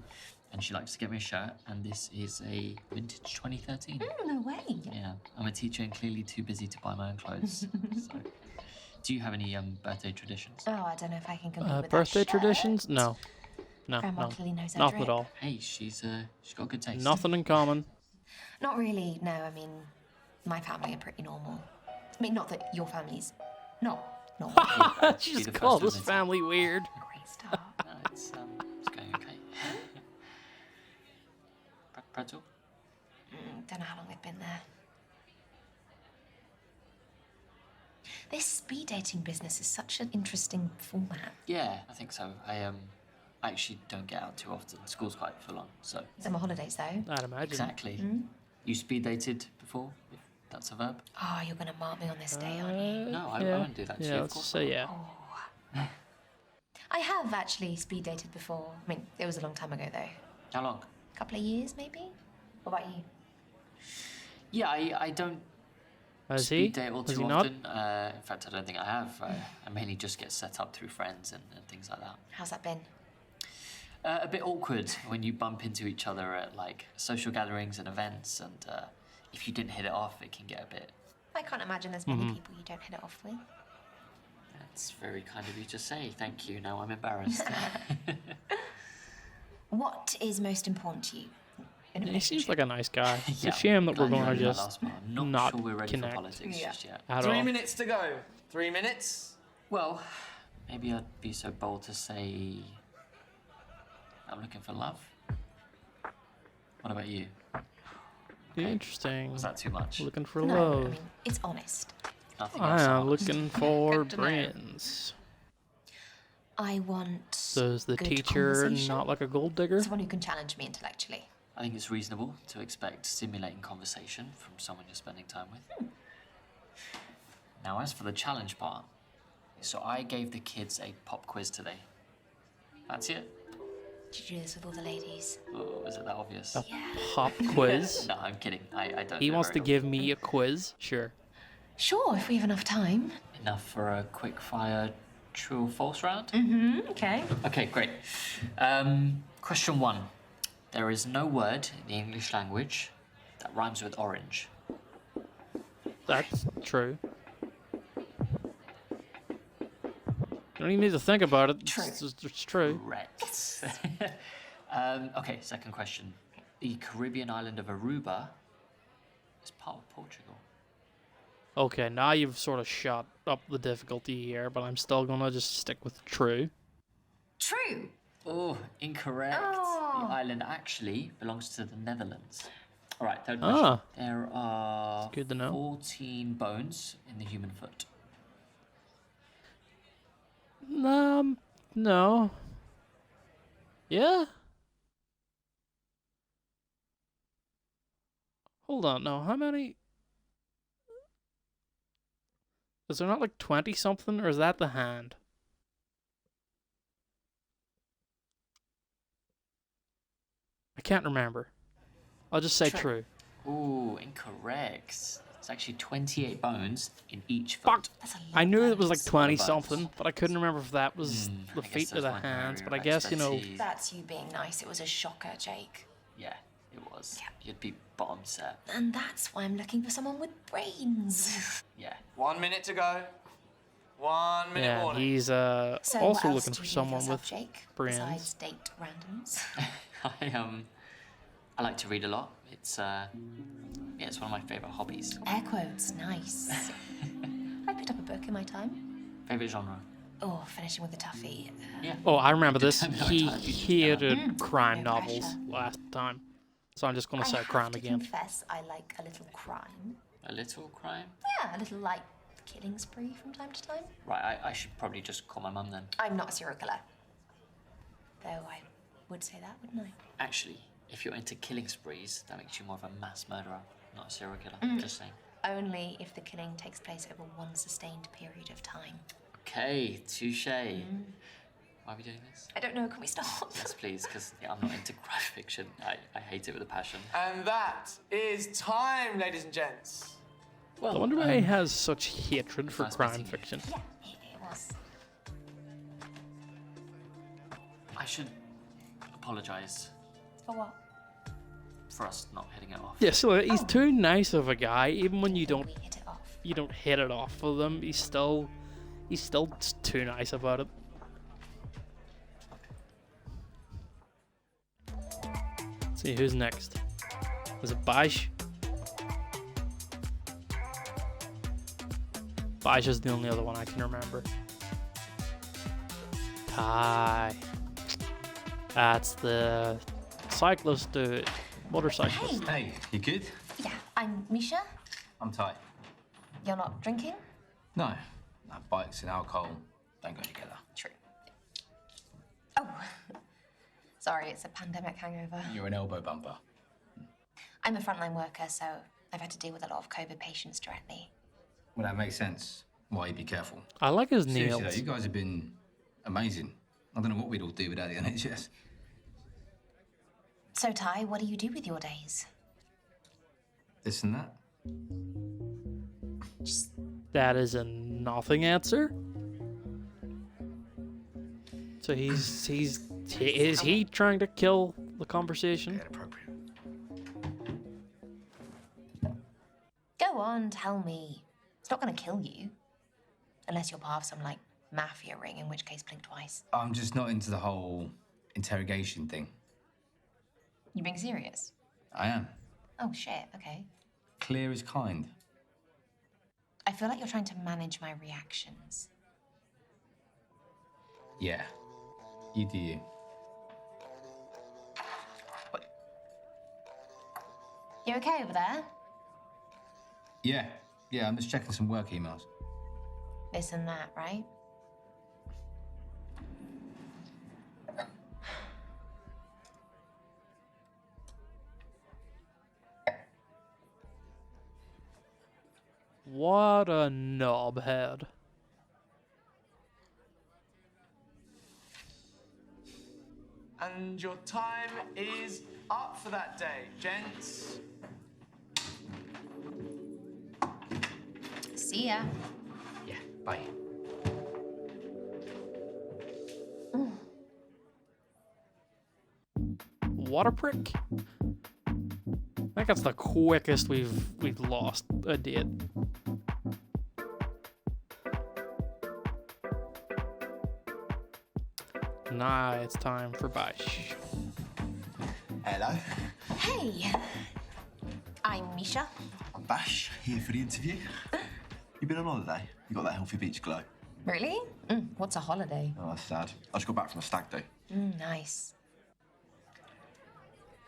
and she likes to get me a shirt, and this is a vintage 2013. No way. Yeah, I'm a teacher and clearly too busy to buy my own clothes. So, do you have any birthday traditions? Oh, I don't know if I can compete with Birthday that shirt. traditions? No. No, Grandma no. clearly knows her Nothing drip. at all. Hey, she's got good taste. Nothing in common. Not really, no. I mean, my family are pretty normal. I mean, not that your family's not normal. She Be just the first called to this admit it. family weird. Great start. No, it's going okay. Pretzel? Don't know how long they've been there. This speed dating business is such an interesting format. Yeah, I think so. I actually don't get out too often. School's quite full on, so. Summer holidays, though. I'd imagine. Exactly. You speed dated before, if that's a verb? Oh, you're going to mark me on this day, aren't you? No, I yeah. won't do that to Yeah, you, of let's course. say yeah. I have actually speed dated before. I mean, it was a long time ago, though. How long? A couple of years, maybe? What about you? Yeah, I don't Has he? speed date all Has too he not? often. In fact, I don't think I have. I mainly just get set up through friends and things like that. How's that been? A bit awkward when you bump into each other at like social gatherings and events, and if you didn't hit it off, it can get a bit. I can't imagine there's many people you don't hit it off with. That's very kind of you to say. Thank you. Now I'm embarrassed. What is most important to you in a He relationship? seems like a nice guy. It's Yeah, a shame that we're glad you going to added that just last part. I'm not sure we're ready connect. for politics just yet. at 3 all. minutes to go. 3 minutes. Well, maybe I'd be so bold to say I'm looking for love. What about you? Interesting. Was that too much? Looking for No, love. I mean, it's honest. Nothing else. I am honest. looking for Good to know. brains. I want So is the good teacher conversation. not like a gold digger? Someone who can challenge me intellectually. I think it's reasonable to expect stimulating conversation from someone you're spending time with. Now, as for the challenge part, So I gave the kids a pop quiz today. That's it. Did you do this with all the ladies? Oh, is it that obvious? A pop quiz. No, I'm kidding. I don't. He do it wants to very give me a quiz. Sure. Sure, if we have enough time. often. Enough for a quick fire true or false round? Mm-hmm, okay. Okay, great. Question 1. There is no word in the English language that rhymes with orange. That's true. You don't even need to think about it. True. It's true. Correct. Okay, second question. The Caribbean island of Aruba is part of Portugal. Okay, now you've sort of shot up the difficulty here, but I'm still gonna just stick with true. True. Oh, incorrect. Oh. The island actually belongs to the Netherlands. All right, third question. Ah. There are That's good to know. 14 bones in the human foot. No. Yeah? Hold on, no, how many? Is there not like 20 something, or is that the hand? I can't remember. I'll just say true. Ooh, incorrect. It's actually 28 bones in each foot. Fuck! That's a lot. I knew it was like Lot of 20 bones. something, but I couldn't remember if that was the I guess feet or those the weren't your hands, area but I of guess, you know... expertise. That's you being nice. It was a shocker, Jake. Yeah, it was. Yeah. You'd be bottom set. And that's why I'm looking for someone with brains. Yeah. 1 minute to go. 1 minute Yeah, warning. he's So what also else looking do for you do someone yourself, with Jake, brains. besides date randoms? I like to read a lot. It's it's one of my favorite hobbies. Air quotes, nice. I picked up a book in my time. Favorite genre? Oh, finishing with a toughie. Yeah. Oh, I remember this. Determine He what type you should hated crime no novels pressure. last time. So I'm just going I to say have crime to again. confess, I like a little crime. A little crime? Yeah, a little light killing spree from time to time. Right, I should probably just call my mum then. I'm not a serial killer. Though I would say that, wouldn't I? Actually, if you're into killing sprees, that makes you more of a mass murderer, not a serial killer. Just saying. Only if the killing takes place over one sustained period of time. Okay, touche. Why are we doing this? I don't know, can we stop? Yes, please, because I'm not into crime fiction. I hate it with a passion. And that is time, ladies and gents. Well, I wonder why he has such hatred for nice crime meeting you. fiction. Yeah, it was. I should apologise For what? for us not hitting it off. Yeah, so he's too nice of a guy. Even when you don't We hit it off. hit it off with him, he's still just too nice about it. Let's see who's next. Was it Bash? Bash is the only other one I can remember. Ty. That's the cyclist dude. Motorcyclist. Hey, you good? Yeah, I'm Misha. I'm tight. You're not drinking? No, bikes and alcohol don't go together. True. Oh, sorry, it's a pandemic hangover. You're an elbow bumper. I'm a frontline worker, so I've had to deal with a lot of COVID patients directly. Well, that makes sense. Why you be careful. I like his Seriously, nails. though, you guys have been amazing. I don't know what we'd all do without the NHS. So, Ty, what do you do with your days? This and that. That is a nothing answer. So is he trying to kill the conversation? Inappropriate. Go on, tell me. It's not gonna kill you. Unless you're part of some, like, mafia ring, in which case blink twice. I'm just not into the whole interrogation thing. You being serious? I am. Oh, shit, okay. Clear as kind. I feel like you're trying to manage my reactions. Yeah. You do you. You okay over there? Yeah, I'm just checking some work emails. This and that, right? What a knobhead. And your time is up for that day, gents. See ya. Yeah, bye. Water prick? I think that's the quickest we've lost a date. Nah, it's time for Bash. Hello, Hey. I'm Misha. I'm Bash, here for the interview. You been on holiday? You got that healthy beach glow. Really? What's a holiday? Oh, that's sad. I just got back from a stag do. Nice.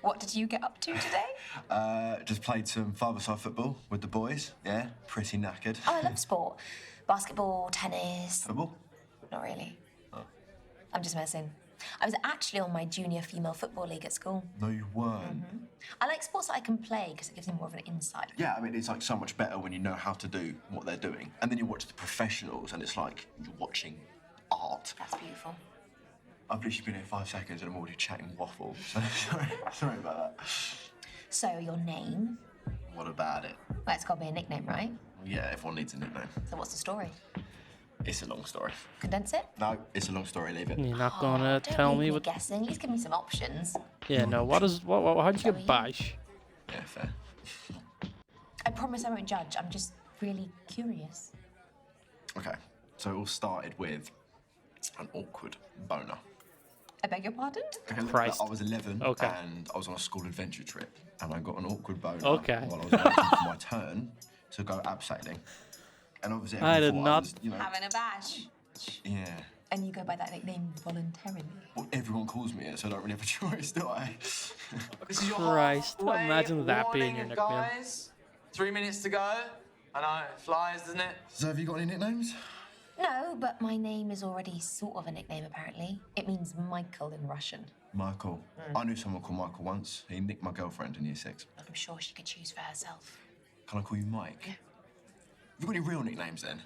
What did you get up to today? Just played some five-a-side football with the boys. Yeah, pretty knackered. Oh, I love sport. Basketball, tennis. Football? Not really. Oh. I'm just messing. I was actually on my junior female football league at school. No, you weren't. I like sports that I can play because it gives me more of an insight. Yeah, I mean, it's like so much better when you know how to do what they're doing. And then you watch the professionals and it's like you're watching art. That's beautiful. I've literally been here 5 seconds and I'm already chatting waffle. So sorry about that. So, your name? What about it? Well, it's got to be a nickname, right? Yeah, everyone needs a nickname. So, what's the story? It's a long story. Condense it? No, it's a long story, leave it. You're not gonna Don't tell leave me me what? guessing. Please give me some options. Yeah, no. How'd you get Bash? Yeah, fair. I promise I won't judge. I'm just really curious. Okay, so it all started with an awkward boner. I beg your pardon? Okay, look, Christ. I was 11 Okay. and I was on a school adventure trip and I got an awkward boner Okay. while I was waiting for my turn to go abseiling. And obviously I everyone did thought not- was, you know, Having a bash. yeah. And you go by that nickname voluntarily. Well, everyone calls me it, so I don't really have a choice, do I? This is your Christ, halfway imagine that being warning, your nickname. Guys, 3 minutes to go. I know, it flies, doesn't it? So have you got any nicknames? No, but my name is already sort of a nickname, apparently. It means Michael in Russian. Michael. I knew someone called Michael once. He nicked my girlfriend in year 6. I'm sure she could choose for herself. Can I call you Mike? Yeah. Have you got any real nicknames then?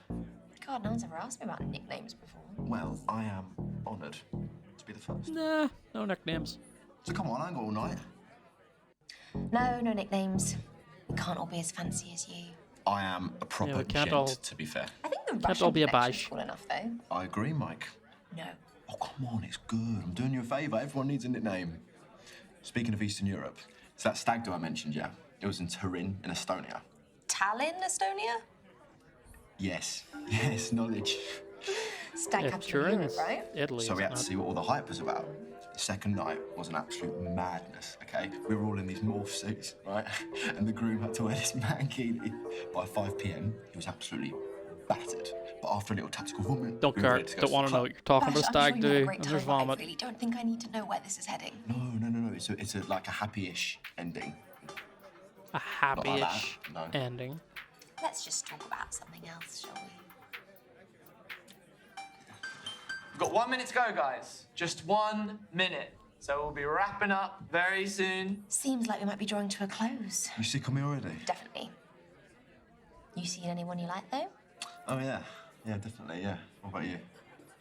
God, no one's ever asked me about nicknames before. Well, I am honoured to be the first. Nah, no nicknames. So come on, I ain't got all night. No nicknames. We can't all be as fancy as you. I am a proper we can't gent, all- to be fair. I think the Can't Russian all be a connection's bash. cool enough, though. I agree, Mike. No. Oh, come on, it's good. I'm doing you a favour. Everyone needs a nickname. Speaking of Eastern Europe, so that stag do I mentioned, yeah? It was in Turin, in Estonia. Tallinn, Estonia? Yes, knowledge. Stag Yeah, capital of Europe, Turin's right? Italy. So we is had to not. see what all the hype was about. The second night was an absolute madness, okay? We were all in these morph suits, right? And the groom had to wear this mankini. By 5 p.m, he was absolutely battered. But after a little tactical vomit, Don't we were care. ready to go Don't to want the to know club. what you're talking Bash, about. I'm Stag sure you had a do great and time, there's but I vomit. really don't think I need to know where this is heading. No. It's a like a happy-ish ending. A happy-ish Not like that, no. ending. Let's just talk about something else, shall we? We've got 1 minute to go, guys. Just 1 minute. So we'll be wrapping up very soon. Seems like we might be drawing to a close. You sick of me already? Definitely. You seen anyone you like, though? Oh, yeah. Yeah, definitely, yeah. What about you?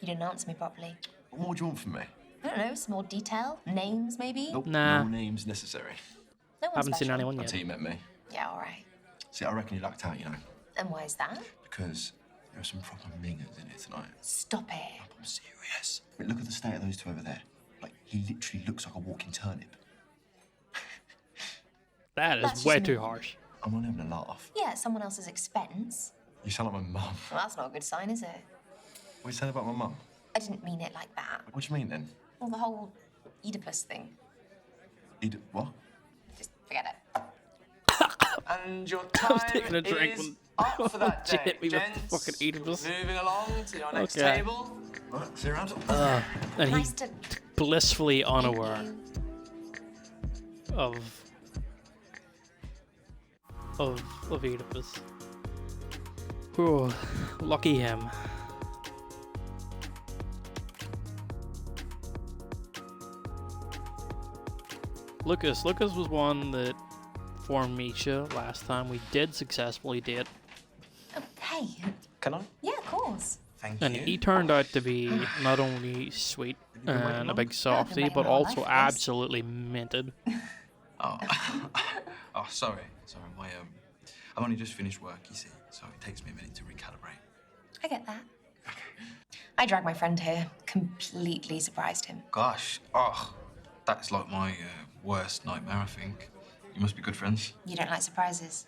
You didn't answer me properly. What more do you want from me? I don't know, some more detail? Names, maybe? Nope, Nah. no names necessary. No one's Haven't seen special. anyone Until yet. you met me. Yeah, all right. See, I reckon you lucked out, you know, And why is that? because there are some proper mingers in here tonight. Stop it. I'm serious. I mean, look at the state of those two over there. Like, he literally looks like a walking turnip. That That's is way just too me. harsh. I'm not having a laugh. Yeah, at someone else's expense. You sound like my mum. Well, that's not a good sign, is it? What are you saying about my mum? I didn't mean it like that. What do you mean, then? Well, the whole Oedipus thing. What? Just forget it. And your I was time taking a drink is when up for that she day, hit me with the gents. fucking Oedipus. Moving along to your next Okay. table. Right, see you around. And Nice he's to... blissfully unaware of Oedipus. Ooh, lucky him. Lucas was one that formed Misha last time. We did successfully date, Oh, hey. Can I? Yeah, of course. Thank and you. he turned out to be not only sweet, and a big I've softie, been but waiting all my also life for this. absolutely minted. Oh, oh, sorry. My I've only just finished work, you see, so it takes me a minute to recalibrate. I get that. I dragged my friend here, completely surprised him. Gosh, that's like my worst nightmare, I think. You must be good friends. You don't like surprises?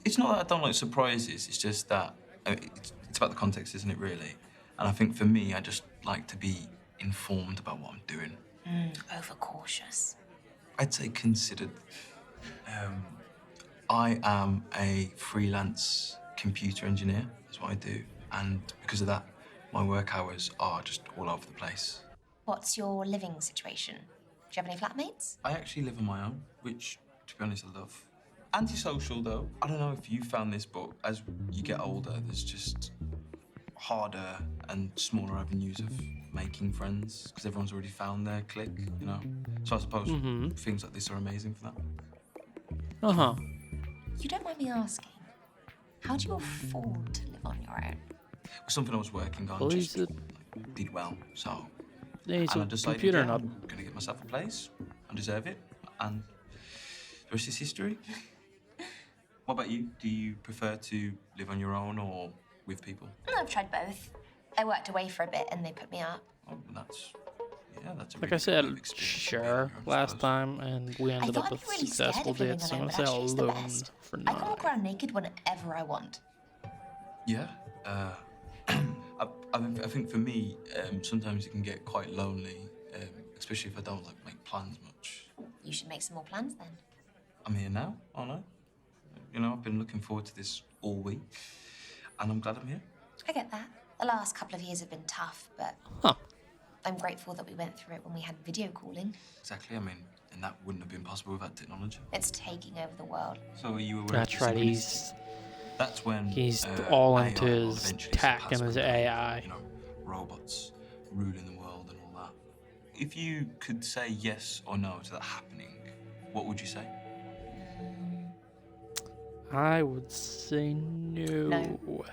It's not that I don't like surprises, it's just that it's about the context, isn't it, really? And I think for me, I just like to be informed about what I'm doing. Overcautious. I'd say considered. I am a freelance computer engineer, that's what I do. And because of that, my work hours are just all over the place. What's your living situation? Do you have any flatmates? I actually live on my own, which, to be honest, I love. Antisocial, though. I don't know if you found this, but as you get older, there's just harder and smaller avenues of making friends because everyone's already found their clique, you know? So I suppose things like this are amazing for that. Uh-huh. You don't mind me asking, how do you afford to live on your own? It was something I was working on, Well, just he's did well, so... He's and I a decided, computer yeah, nut. I'm gonna get myself a place. I deserve it, and the rest is history. What about you? Do you prefer to live on your own or with people? I've tried both. I worked away for a bit and they put me up. Oh, that's a Like really I said, good experience. sure, last time, and we ended thought up I'd with be really scared successful of living dates, so I'm alone, gonna but say actually it's the alone best. for I now. can walk around naked whenever I want. Yeah. I think for me, sometimes it can get quite lonely, especially if I don't make plans much. You should make some more plans then. I'm here now, aren't I? You know, I've been looking forward to this all week, and I'm glad I'm here. I get that. The last couple of years have been tough, but I'm grateful that we went through it when we had video calling. Exactly. I mean, and that wouldn't have been possible without technology. It's taking over the world. So are you aware? That's of right. synchronicity? That's when He's AI all into will his eventually tech surpass and his mankind, AI. You know, robots ruling the world and all that. If you could say yes or no to that happening, what would you say? I would say no. No.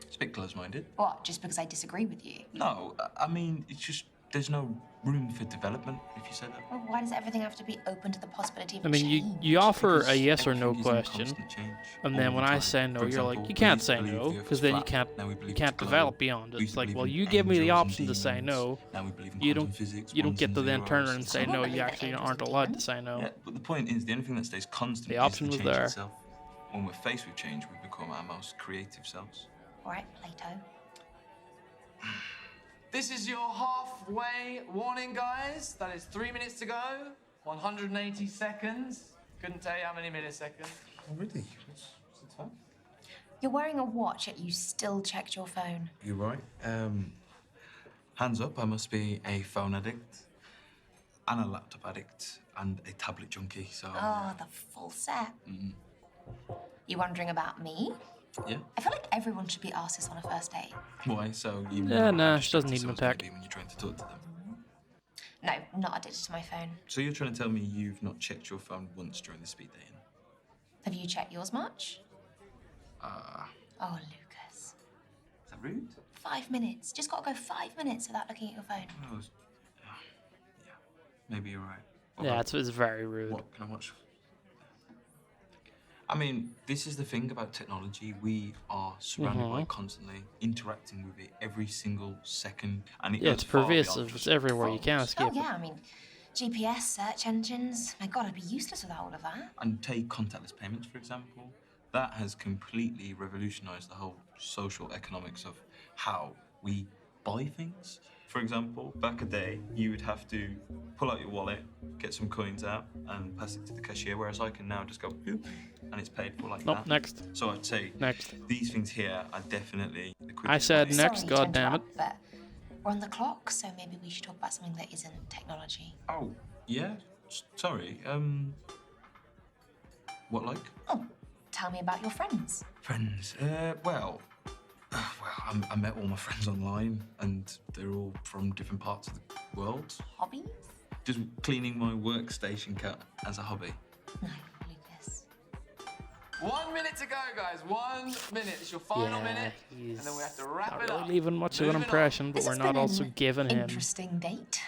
It's a bit close-minded. What, just because I disagree with you? No, I mean, it's just there's no room for development if you say that. Well, why does everything have to be open to the possibility of I mean, change? you offer Because a yes or no everything is in question, constant change and all then the when I time. say no, For you're like, example, you can't we say used to no, believe the because Earth then was you flat. can't Now we believe you it's can't globe. develop beyond We it. used It's to like, believe well, in you give me the angels and option to say demons. no. Now we believe in You quantum don't physics, you don't ones get and to then turn zeros. around and say I don't no. believe You in actually angels aren't and allowed to demons. say no. Yeah, but the point is, the only thing that stays constant The is option the was change there. itself. When we're faced with change, we become our most creative selves. All right, Plato. This is your halfway warning, guys. That is 3 minutes to go, 180 seconds. Couldn't tell you how many milliseconds. Already? What's the time? You're wearing a watch, yet you still checked your phone. You're right. Hands up, I must be a phone addict, and a laptop addict, and a tablet junkie, so... Oh, the full set. Mm, You wondering about me? yeah? I feel like everyone should be asked this on a first date. Why? So you Yeah, know nah, how she doesn't distracted need an someone's gonna attack. be when you're trying to talk to them. No, not addicted to my phone. So you're trying to tell me you've not checked your phone once during the speed dating? Have you checked yours much? Ah, Oh, Lucas. is that rude? 5 minutes. Just gotta go 5 minutes without looking at your phone. Oh, yeah, maybe you're right. What Yeah, about- it's very rude. What can I watch? I mean, this is the thing about technology. We are surrounded by it constantly, interacting with it every single second. And it Yeah, goes it's far beyond pervasive. just It's everywhere. You can't escape Oh, yeah, I mean, GPS, search engines. My God, I'd be useless without all of that. And take contactless payments, for example. That has completely revolutionized the whole social economics of how we buy things. For example, back a day, you would have to pull out your wallet, get some coins out, and pass it to the cashier, whereas I can now just go, boop, and it's paid for like Nope, that. next. So I'd say Next. these things here are definitely the quickest I said way. next, Sorry to goddammit. interrupt, but we're on the clock, so maybe we should talk about something that isn't technology. Oh, yeah? Sorry, what like? Oh, tell me about your friends. Friends, well, I met all my friends online, and they're all from different parts of the world. Hobbies? Just cleaning my workstation cat as a hobby. No, Lucas. 1 minute to go, guys. 1 minute. It's your final minute, and then we have to wrap Not it really up. leaving much of an Moving on. impression, but This we're has not been also an giving him interesting date.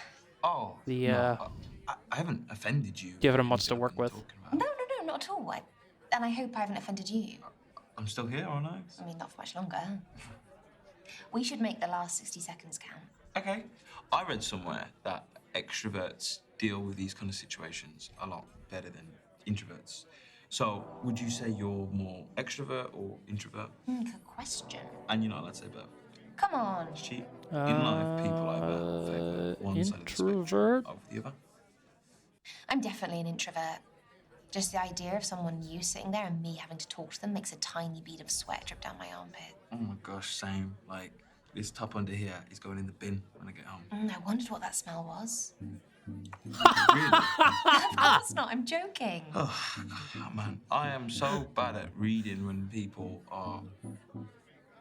Oh, the no, I haven't offended you. giving him much to work with. No, not at all. And I hope I haven't offended you. I'm still here, aren't I? I mean, not for much longer. We should make the last 60 seconds count. Okay. I read somewhere that extroverts deal with these kind of situations a lot better than introverts. So, would you say you're more extrovert or introvert? Good question. And let's say both. Come on. It's cheap. In life, people either favour one side of the spectrum Introvert. over the other. I'm definitely an introvert. Just the idea of someone new sitting there and me having to talk to them makes a tiny bead of sweat drip down my armpit. Oh my gosh, same. Like, this top under here is going in the bin when I get home. I wondered what that smell was. Really? Of course not, I'm joking. Oh, man. I am so bad at reading when people are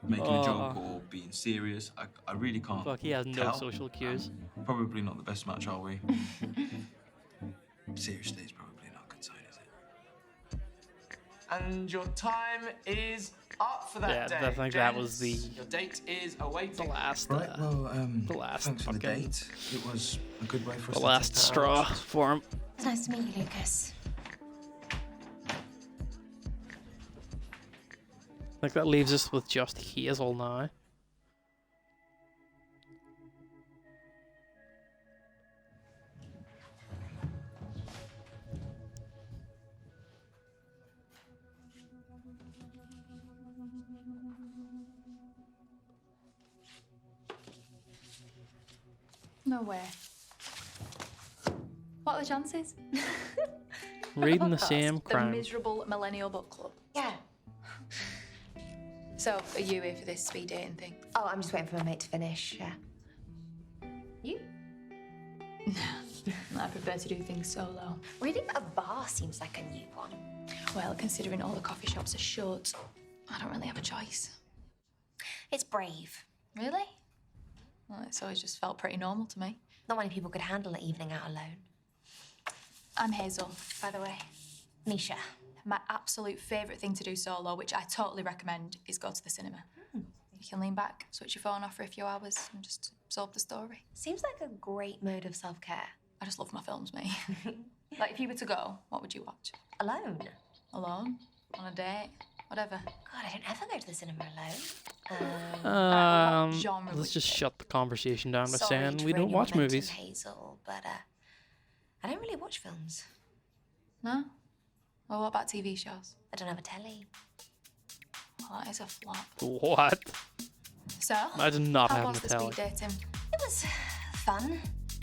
making a joke or being serious. I really can't. Fuck, he has no tell. social cues. Probably not the best match, are we? Seriously, it's probably not a good sign, is it? And your time is up for that Yeah, day. I think that was Gents, Your date is awaiting. The last, Right, well, the last thanks for the fucking- date. It was a good way for us the to last take that straw out. for him. It's nice to meet you, Lucas. I think that leaves us with just Hazel now. No way. What are the chances? Reading the Podcast, same The crime. miserable millennial book club. Yeah. So, are you here for this speed dating thing? Oh, I'm just waiting for my mate to finish, yeah. You? I prefer to do things solo. Reading at a bar seems like a new one. Well, considering all the coffee shops are shut, I don't really have a choice. It's brave. Really? Well, it's always just felt pretty normal to me. Not many people could handle an evening out alone. I'm Hazel, by the way. Misha. My absolute favourite thing to do solo, which I totally recommend, is go to the cinema. You can lean back, switch your phone off for a few hours, and just absorb the story. Seems like a great mode of self-care. I just love my films, mate. Like, if you were to go, what would you watch? Alone? Alone? On a date? Whatever. God, I don't ever go to the cinema alone. what genre Let's would just shut the conversation down by Sorry saying to we ruin don't your watch momentum, movies. Hazel, but I don't really watch films. No? Well, what about TV shows? I don't have a telly. Well, that is a flop. What? So, I did not how have was a the telly. speed dating? It was fun,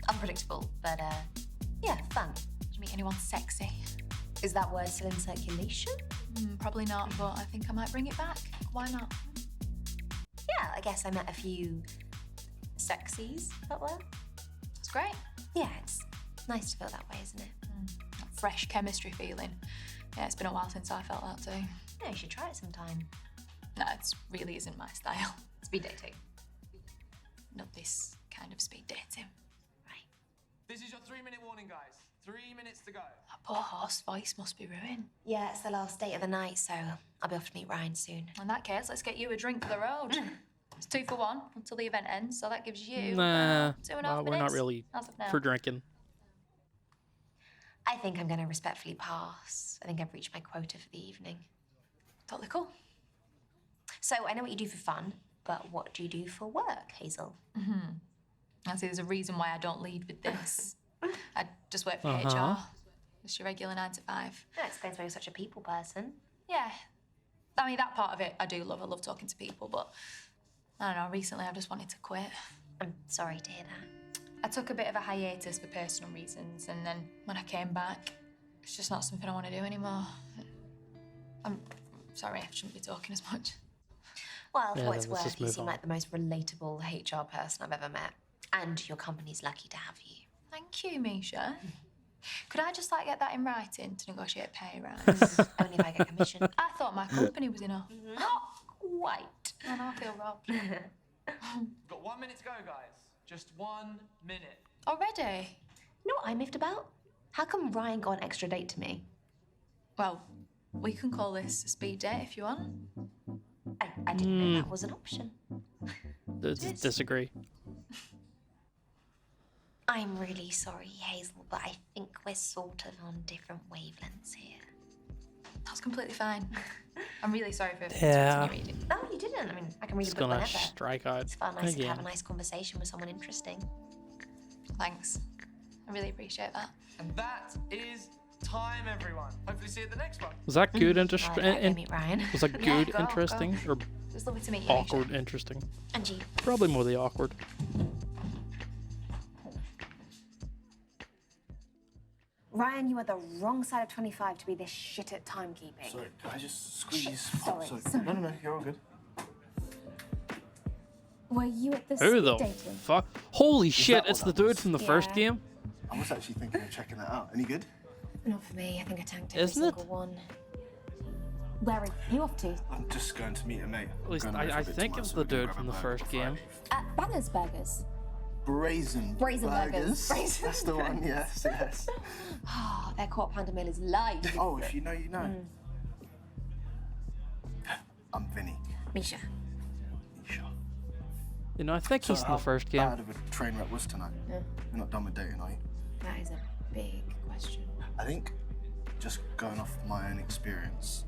unpredictable, but yeah, fun. Did you meet anyone sexy? Is that word still in circulation? Probably not, but I think I might bring it back. Why not? Yeah, I guess I met a few sexies that were. It's great. Yeah, it's nice to feel that way, isn't it? That fresh chemistry feeling. Yeah, it's been a while since I felt that too. Yeah, you should try it sometime. No, it really isn't my style. Speed dating. Not this kind of speed dating. This is your 3-minute warning, guys. 3 minutes to go. That poor horse voice must be ruined. Yeah, it's the last date of the night, so I'll be off to meet Ryan soon. In that case, let's get you a drink for the road. It's 2 for 1 until the event ends, so that gives you Nah, 2.5 we're not minutes really as of now. for drinking. I think I'm going to respectfully pass. I think I've reached my quota for the evening. Totally cool. So I know what you do for fun, but what do you do for work, Hazel? I see there's a reason why I don't lead with this. I just work for Uh-huh. HR. Just your regular 9 to 5. That explains why you're such a people person. Yeah. I mean, that part of it I do love. I love talking to people, but I don't know, recently I've just wanted to quit. I'm sorry to hear that. I took a bit of a hiatus for personal reasons, and then when I came back, it's just not something I want to do anymore. I'm sorry, I shouldn't be talking as much. Well, for Yeah, what it's let's worth, just you move seem on. like the most relatable HR person I've ever met. And your company's lucky to have you. Thank you, Misha. Could I just get that in writing to negotiate a pay rise? Only if I get commission. I thought my company was enough. Not quite. I know, I feel robbed. Got 1 minute to go, guys. Just 1 minute. Already? You know what I miffed about? How come Ryan got an extra date to me? Well, We can call this a speed date if you want. I didn't know that was an option. Disagree. I'm really sorry, Hazel, but I think we're sort of on different wavelengths here. That's completely fine. I'm really sorry for Yeah. interrupting you reading. No, you didn't. I mean, I can read It's a book gonna whenever. strike out It's far nicer to have a again. nice conversation with someone interesting. Thanks. I really appreciate that. And that is time, everyone. Hopefully see you at the next one. Was that good? Well, I'd go meet Ryan. Was that Yeah, good? go. Interesting or It was lovely to meet you. awkward? Interesting. And you. Probably more the awkward. Ryan, you are the wrong side of 25 to be this shit at timekeeping. Sorry, can I just squeeze? Sorry. No, you're all good. Were you at the Who speed the dating? fuck? Holy shit! that what It's the that dude was? from the first Yeah. game. I was actually thinking of checking that out. Any good? Not for me. I think I tanked every Isn't it? single one. Where are you off to? I'm just going to meet a mate. At least Going away for I a bit think tomorrow, it's so the we're gonna dude grab from a the burger first for game. Friday. Banners Burgers. Brazen Burgers. Brazen That's the one. Yes, yes. Oh, their quarter pounder meal is live. Oh, if you know, you know. I'm Vinny. Misha. You know, I think he's in the first game. How bad of a train wreck was tonight? Yeah. You're not done with dating, are you? That is a big question. I think just going off my own experience,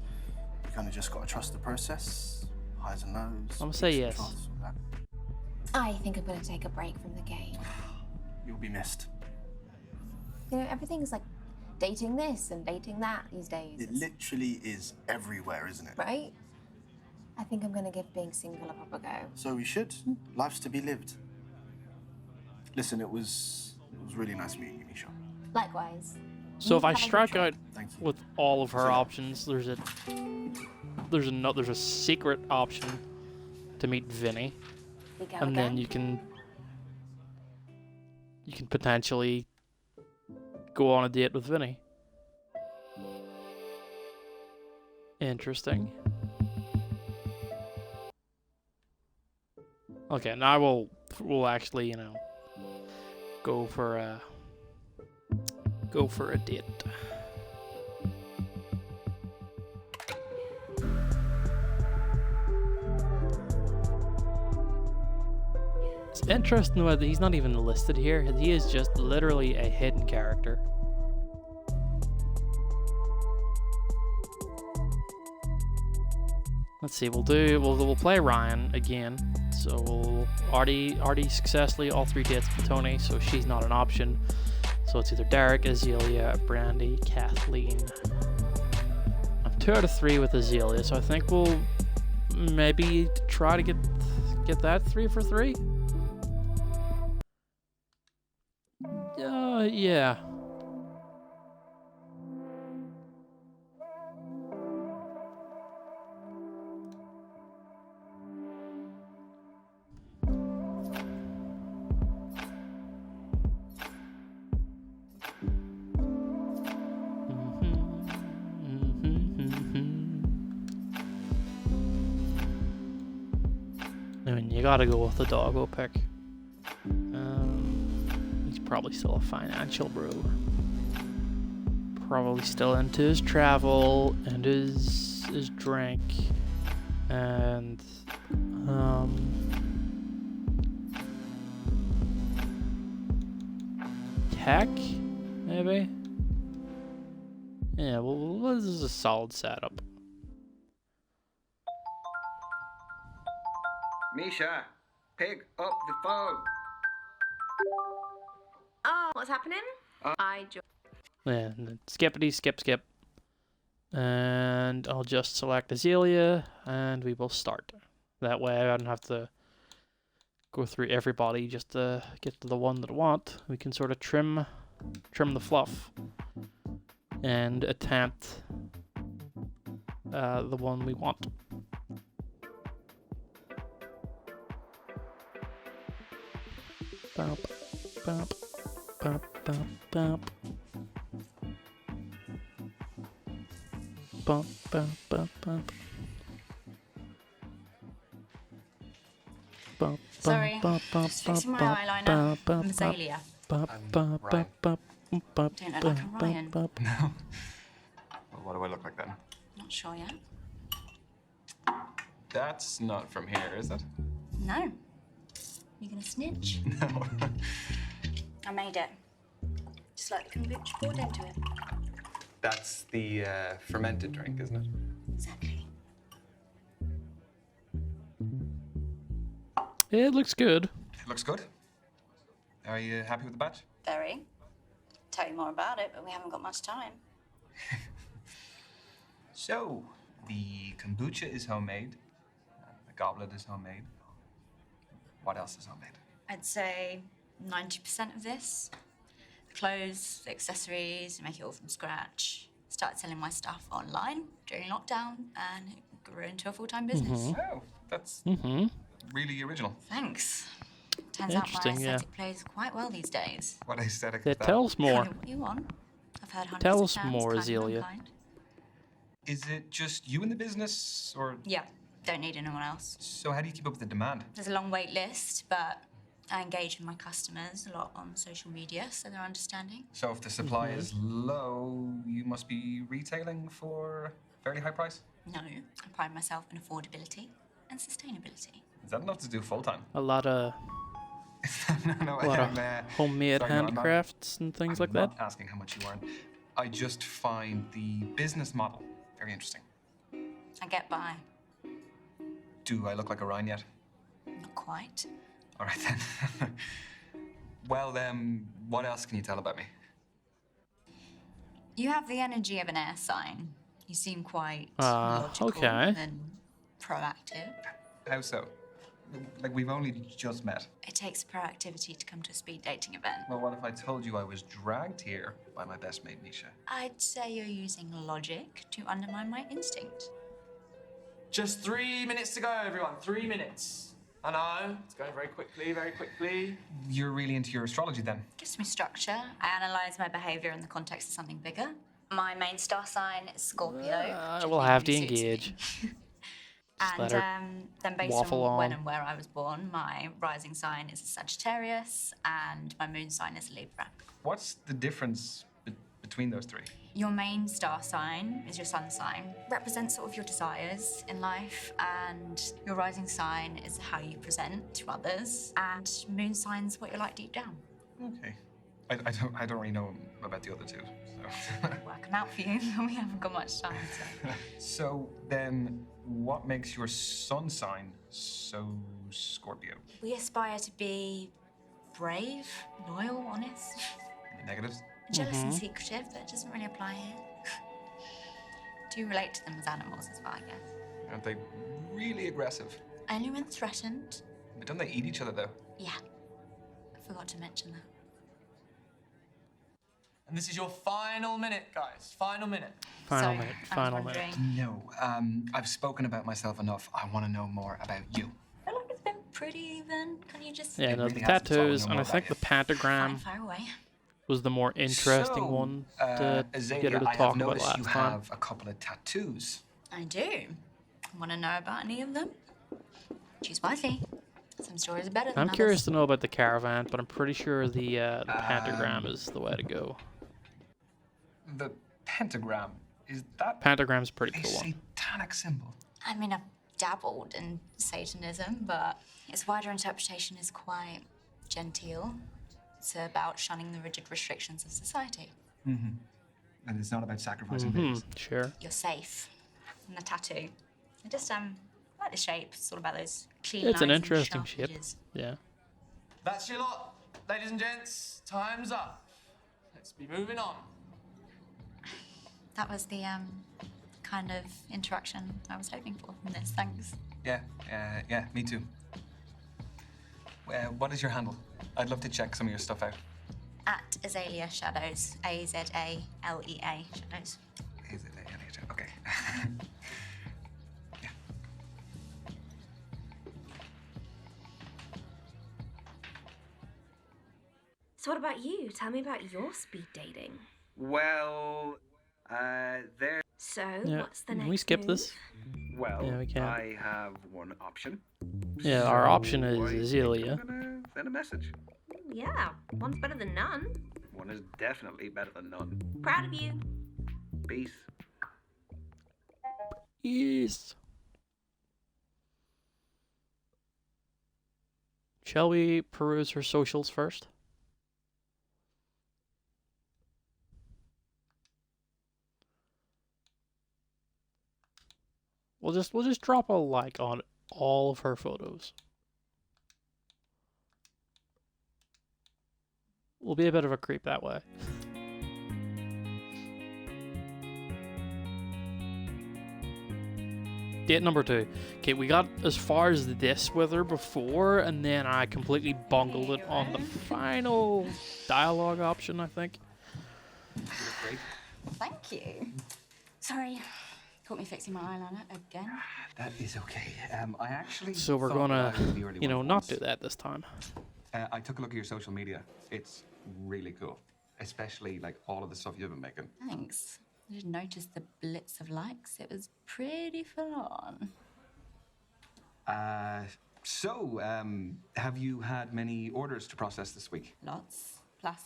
you kind of just got to trust the process, highs and lows. I'm gonna say peaks and yes. troughs, all that. I think I'm going to take a break from the game. You'll be missed. You know, everything's like dating this and dating that these days. It literally is everywhere, isn't it? Right? I think I'm going to give being single a proper go. So we should. Life's to be lived. Listen, it was really nice meeting you, Misha. Likewise. So if I Have a good strike trip. out with all of her options, there's a secret option to meet Vinny, We go and then again? you can potentially go on a date with Vinny. Interesting. Okay, now we'll actually, you know, go for a date. It's interesting that he's not even listed here. He is just literally a hidden character. Let's see. We'll play Ryan again. So we'll already successfully all 3 dates with Tony. So she's not an option. So it's either Derek, Azealia, Brandy, Kathleen. I'm 2 out of 3 with Azealia. So I think we'll maybe try to get that 3 for 3. Yeah. I mean, you gotta go with the doggo pick. He's probably still a financial bro. Probably still into his travel and his drink and tech, maybe. Yeah, well, this is a solid setup. Misha, pick up the phone. Oh, what's happening? I joined. Yeah, and then skippity, skip. And I'll just select Azealia, and we will start. That way I don't have to go through everybody just to get to the one that I want. We can sort of trim the fluff and attempt the one we want. Bump, bump, bump, bump, bump. Bump, bump, bump, bump. Bump, Sorry, bump, bump, just bump, fixing my bump, eyeliner. bump, I'm bump, Azalea. bump, I'm bump, Ryan. bump, bump, bump, Don't look like a bump, Ryan. bump. No. Well, what do I look like then? Not sure yet. That's not from here, is it? No. You gonna snitch? No. I made it. Just like the kombucha poured into it. That's the fermented drink, isn't it? Exactly. It looks good. It looks good. Are you happy with the batch? Very. Tell you more about it, but we haven't got much time. So, the kombucha is homemade. The goblet is homemade. What else is homemade? I'd say 90% of this. The clothes, the accessories, I make it all from scratch. Started selling my stuff online during lockdown and it grew into a full-time business. Oh, that's really original. Thanks. Turns out my Interesting, yeah. aesthetic plays quite well these days. What aesthetic Yeah, is that? tell us more. What you want? I've heard hundreds Tell of us terms, more, kind and Azealia. unkind. Is it just you in the business, or...? Yeah, don't need anyone else. So how do you keep up with the demand? There's a long wait list, but I engage with my customers a lot on social media, so they're understanding. So if the supply is low, you must be retailing for a fairly high price? No, I pride myself in affordability and sustainability. Is that enough to do full-time? A lot of No, a lot of homemade sorry, no, I'm not- handcrafts and things like I'm that. not asking how much you earn. I just find the business model very interesting. I get by. Do I look like a Ryan yet? Not quite. All right then. Well, what else can you tell about me? You have the energy of an air sign. You seem quite Ah, logical okay. and proactive. How so? Like, we've only just met. It takes proactivity to come to a speed dating event. Well, what if I told you I was dragged here by my best mate, Misha? I'd say you're using logic to undermine my instinct. Just 3 minutes to go, everyone. 3 minutes. I know, it's going very quickly, very quickly. You're really into your astrology then? Gives me structure. I analyze my behavior in the context of something bigger. My main star sign is Scorpio. I will have to engage. And let her then based waffle on when on. and where I was born, my rising sign is a Sagittarius and my moon sign is Libra. What's the difference between those three? Your main star sign is your sun sign. Represents sort of your desires in life, and your rising sign is how you present to others, and moon sign's what you're like deep down. Okay. I don't really know about the other two, so. Work 'em out for you, we haven't got much time. So then, what makes your sun sign so Scorpio? We aspire to be brave, loyal, honest, The negatives? jealous and secretive. That doesn't really apply here. Do relate to them as animals as well, I guess. Aren't they really aggressive? Only when threatened. But don't they eat each other though? Yeah. I forgot to mention that. And this is your final minute, guys. Final minute. Final So, minute. I was Final minute. wondering- No. I've spoken about myself enough. I want to know more about you. I feel like it's been pretty even. Can you just Yeah, no, really the has to tattoos, follow and I more think about the pentagram fire away? was the more interesting So, one to Azalea, get her to I talk have about noticed last you time. have a couple of tattoos. I do. Want to know about any of them? Choose wisely. Some stories are better than I'm others. curious to know about the caravan, but I'm pretty sure the pentagram is the way to go. The pentagram, is that Pentagram's a pretty a cool one. satanic symbol? I mean, I've dabbled in Satanism, but its wider interpretation is quite genteel. It's about shunning the rigid restrictions of society. Mm-hmm. And it's not about sacrificing babies. Sure. You're safe. And the tattoo. I just like the shape. It's all about those clean It's an lines and interesting sharp shape. edges. Yeah. That's your lot, ladies and gents. Time's up. Let's be moving on. That was the kind of interaction I was hoping for from this. Thanks. Yeah, me too. What is your handle? I'd love to check some of your stuff out. At Azalea Shadows. Azalea Shadows. Okay. So what about you? Tell me about your speed dating. Well, there. So, Yeah. what's the Can next we skip move? this? Well, Yeah, we can. I have one option. Yeah, our option is I think Azalea. I'm gonna send a message. Yeah, one's better than none. One is definitely better than none. Proud of you. Peace. Yes. Shall we peruse her socials first? We'll just drop a like on all of her photos. We'll be a bit of a creep that way. Date number 2. Okay, we got as far as this with her before, and then I completely bungled it on the final dialogue option, I think. Thank you. Sorry, caught me fixing my eyeliner again. That is okay. I actually. So we're thought gonna, I would be early you know, one not once. do that this time. I took a look at your social media. It's really cool, especially like all of the stuff you've been making. Thanks. I didn't notice the blitz of likes. It was pretty full on. Have you had many orders to process this week? Lots. Plus,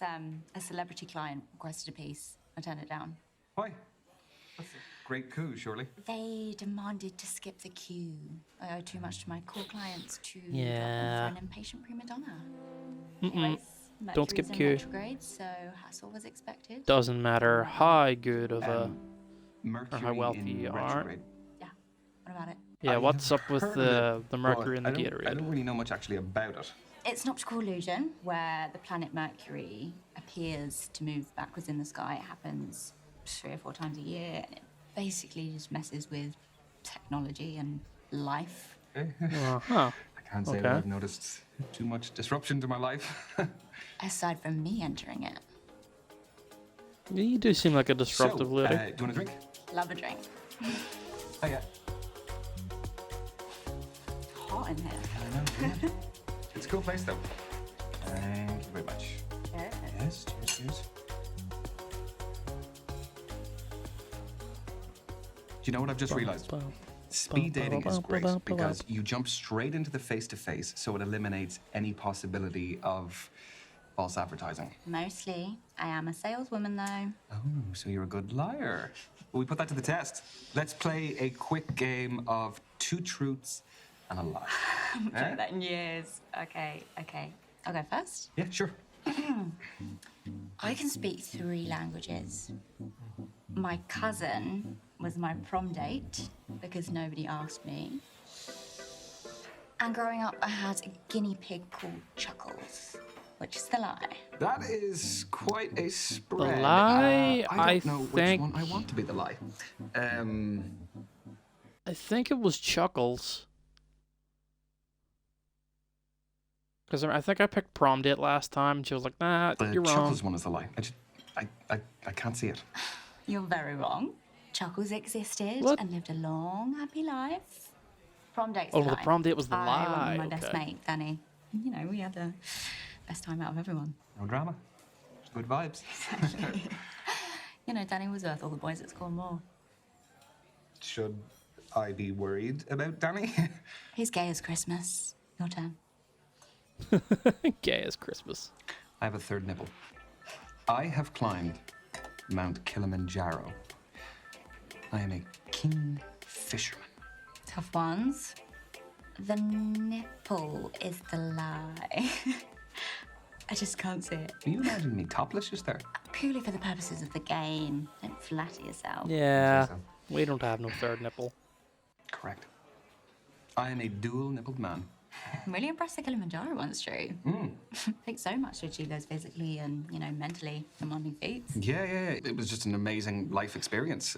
a celebrity client requested a piece. I turned it down. Why? That's a great coup, surely. They demanded to skip the queue. I owe too much to my core clients to Yeah. for an impatient prima donna. Mm-mm. Anyways, Don't skip Mercury's in queue. retrograde, so hassle was expected. Doesn't matter how good of a or Mercury how wealthy in you are. retrograde. What about it? Yeah, I what's have up with heard of it, the Mercury but and the I Gatorade? don't really know much actually about it. It's an optical illusion where the planet Mercury appears to move backwards in the sky. It happens 3 or 4 times a year, and it basically just messes with technology and life. Uh-huh. I can't say that Okay. I've noticed too much disruption to my life. Aside from me entering it. Yeah, you do seem like a disruptive so, lady. do you want a drink? Love a drink. Oh yeah. Hot in here. I know. It's a cool place though. Thank you very much. Yes, cheers, cheers. Do you know what I've just realized? Speed dating is great because you jump straight into the face-to-face, so it eliminates any possibility of false advertising. Mostly. I am a saleswoman, though. Oh, so you're a good liar. Well, we put that to the test. Let's play a quick game of 2 truths and a lie. I haven't played that in years. Okay. I'll go first. Yeah, sure. I can speak 3 languages. My cousin was my prom date because nobody asked me. And growing up, I had a guinea pig called Chuckles, which is the lie. That is quite a spread. lie, I I don't know think- which one I want to be the lie. I think it was Chuckles. Because I think I picked prom date last time, and she was like, nah, The you're wrong. Chuckles one is the lie. I can't see it. You're very wrong. Chuckles existed What? and lived a long, happy life. Prom date's Oh, the the lie. prom date was the I lie, went with my best okay. mate, Danny. You know, we had the best time out of everyone. No drama. Good vibes. You know, Danny was worth all the boys at school more. Should I be worried about Danny? He's gay as Christmas. Your turn. Gay as Christmas. I have a 3rd nipple. I have climbed Mount Kilimanjaro. I am a king fisherman. Tough ones. The nipple is the lie. I just can't see it. Can you imagine me topless just there? Purely for the purposes of the game. Don't flatter yourself. Yeah, we don't have no 3rd nipple. Correct. I am a dual-nippled man. I'm really impressed the Kilimanjaro one's true. It takes so much to achieve those physically and, you know, mentally demanding feats. Yeah. It was just an amazing life experience.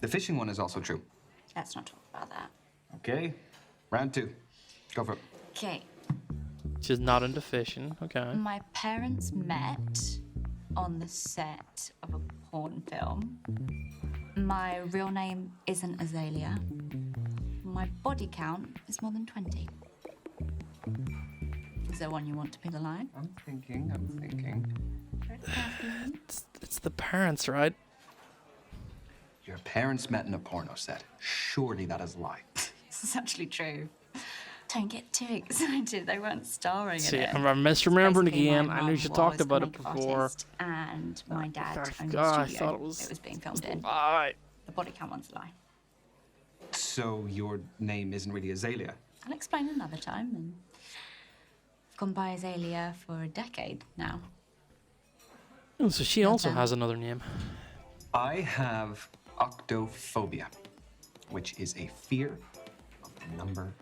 The fishing one is also true. Let's not talk about that. Okay. Round 2. Go for it. Okay. She's not into fishing. Okay. My parents met on the set of a porn film. My real name isn't Azalea. My body count is more than 20. Is there one you want to be the line? I'm thinking. It's the parents, right? Your parents met in a porno set. Surely that is a lie. This is actually true. Don't get too excited. They weren't starring See, in it. I'm misremembering Basically, again. my I knew mum she talked was about a it makeup before. artist, and my dad owned God, I the studio thought it was being filmed in. lie. The body count one's a lie. So your name isn't really Azalea? I'll explain another time. And I've gone by Azalea for a decade now. Oh, so she also has another name. I have octophobia, which is a fear of the number.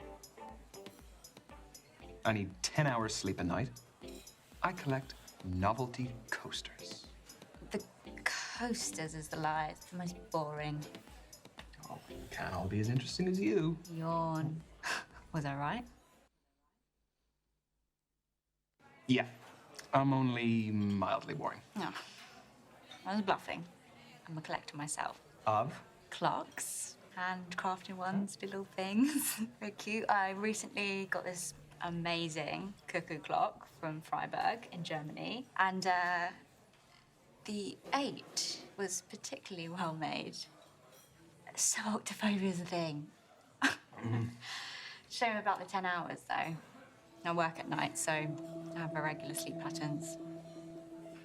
I need 10 hours sleep a night. I collect novelty coasters. The coasters is the lie. It's the most boring. Oh, can't all be as interesting as you. Yawn. Was I right? Yeah, I'm only mildly boring. No. I was bluffing. I'm a collector myself. Of? Clocks, handcrafted ones, little things. Very cute. I recently got this amazing cuckoo clock from Freiburg in Germany, and the 8 was particularly well made. So octophobia is a thing. Shame about the 10 hours though. I work at night, so I have irregular sleep patterns.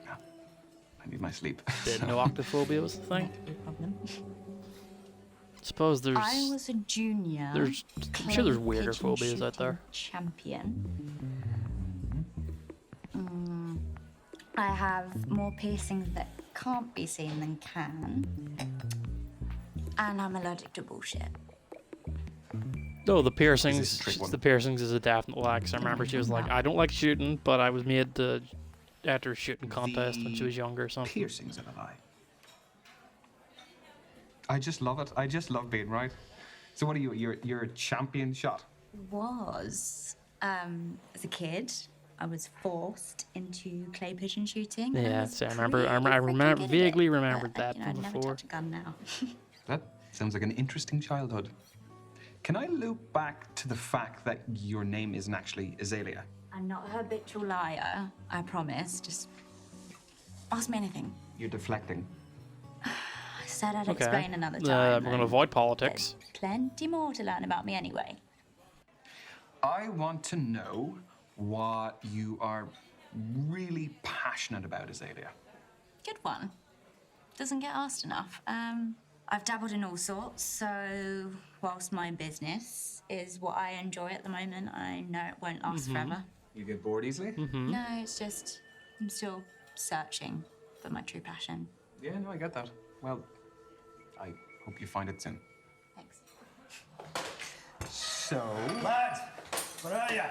I need my sleep. Didn't know octophobia was the thing. No problem. Suppose there's. I was a junior. I'm sure there's weirder pigeon phobias out there. Champion. I have more piercings that can't be seen than can. And I'm allergic to bullshit. Oh, the piercings. Is this a trick one? The piercings is a definite lie. 'Cause I remember she was like, I don't like shooting, but I was made to enter a shooting contest when she was younger or something. Piercings are a lie. I just love it. I just love being right. So what are you? You're a champion shot? Was as a kid, I was forced into clay pigeon shooting. and Yeah, was see, I pretty vaguely good at it, remembered but, that you know, from I'd never before. touch a gun now. That sounds like an interesting childhood. Can I loop back to the fact that your name isn't actually Azalea? I'm not a habitual liar, I promise. Just ask me anything. You're deflecting. I said I'd Okay. explain another time. We're going to though. avoid politics. There's plenty more to learn about me anyway. I want to know what you are really passionate about, Azalea. Good one. Doesn't get asked enough. I've dabbled in all sorts, so whilst my business is what I enjoy at the moment, I know it won't last forever. You get bored easily? No, it's just I'm still searching for my true passion. Yeah, no, I get that. Well, I hope you find it soon. Thanks. So, Lads, where are ya?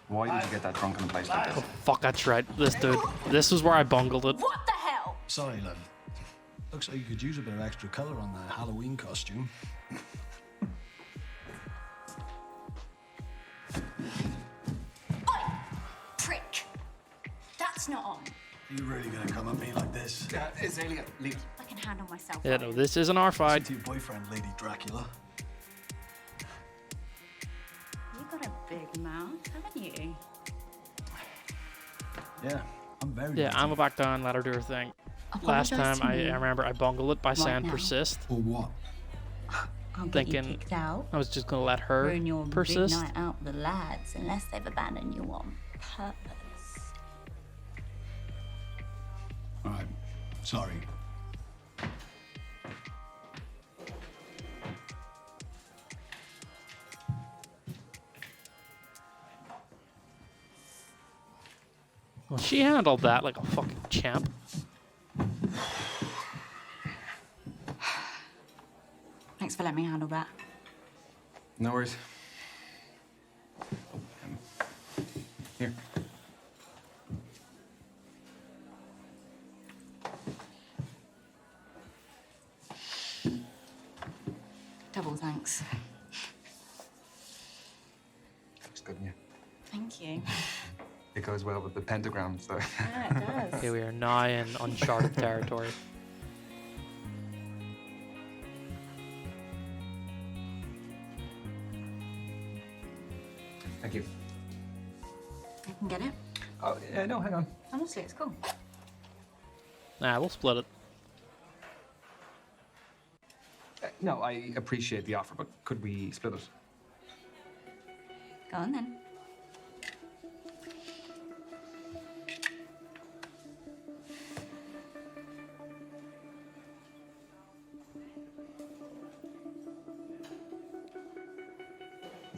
why did you get that drunk in a place like Oh, this? fuck, that's right. This dude. This was where I bungled it. What the hell? Sorry, lad. Looks like you could use a bit of extra colour on the Halloween costume. Oi! Prick! That's not on. Are you really gonna come at me like this? Azalea, leave. I can handle myself. Yeah, no, this isn't our fight. To your boyfriend, Lady Dracula. You've got a big mouth, haven't you? Yeah, I'm very. Yeah, I'm a back down, let her do her thing. Apologise Last time, to I me. remember I bungled it by saying now. persist. Or what? I'll get you Thinking kicked out. I was just going to let her Ruin your persist. big night out with the lads unless they've abandoned you on purpose. All right, sorry. Well, she handled that like a fucking champ. Thanks for letting me handle that. No worries. Here. Double thanks. Looks good in you. Thank you. It goes well with the pentagram, so. Yeah, it does. Okay, we are now in uncharted territory. Thank you. I can get it. Oh, no, hang on. Honestly, it's cool. Nah, we'll split it. No, I appreciate the offer, but could we split it? Go on then.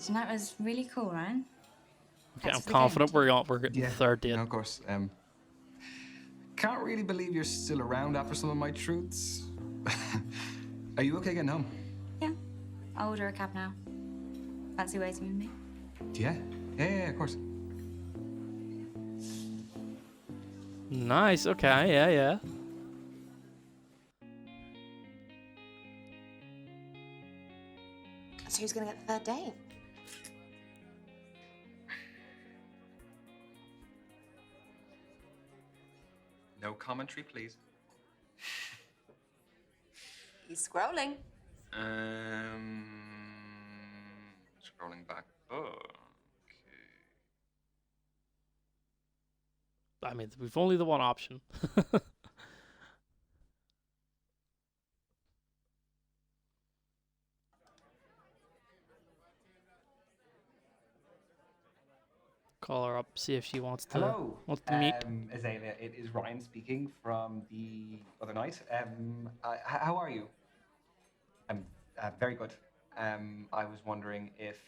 Tonight was really cool, Ryan. Okay, Thanks I'm for the confident game. we're getting the third date. No, of course. Can't really believe you're still around after some of my truths. Are you okay getting home? Yeah. I'll order a cab now. Fancy waiting with me? Yeah, of course. Nice. Okay. Yeah. So who's gonna get the third date? No commentary, please. He's scrolling. Scrolling back. Oh. I mean, we've only the one option. Call her up, see if she wants to Hello. meet. Azalea, it is Ryan speaking from the other night. How are you? I'm very good. I was wondering if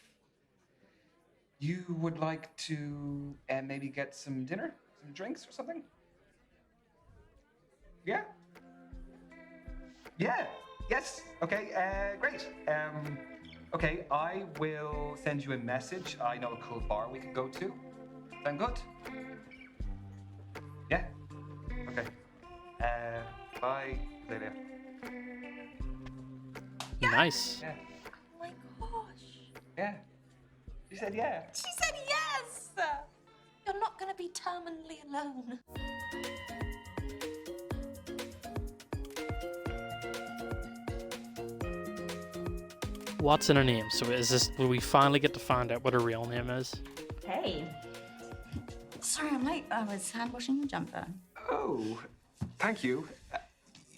you would like to maybe get some dinner, some drinks or something? Yeah? Yeah. Yes. Okay. Great. Okay, I will send you a message. I know a cool bar we could go to. Sound good? Yeah? Okay. Bye, Azalea. Nice. Yeah. Oh my gosh. Yeah. She said yeah. She said yes! You're not gonna be terminally alone. What's in her name? So is this? Will we finally get to find out what her real name is? Hey. Sorry, I'm late. I was hand washing your jumper. Oh, thank you.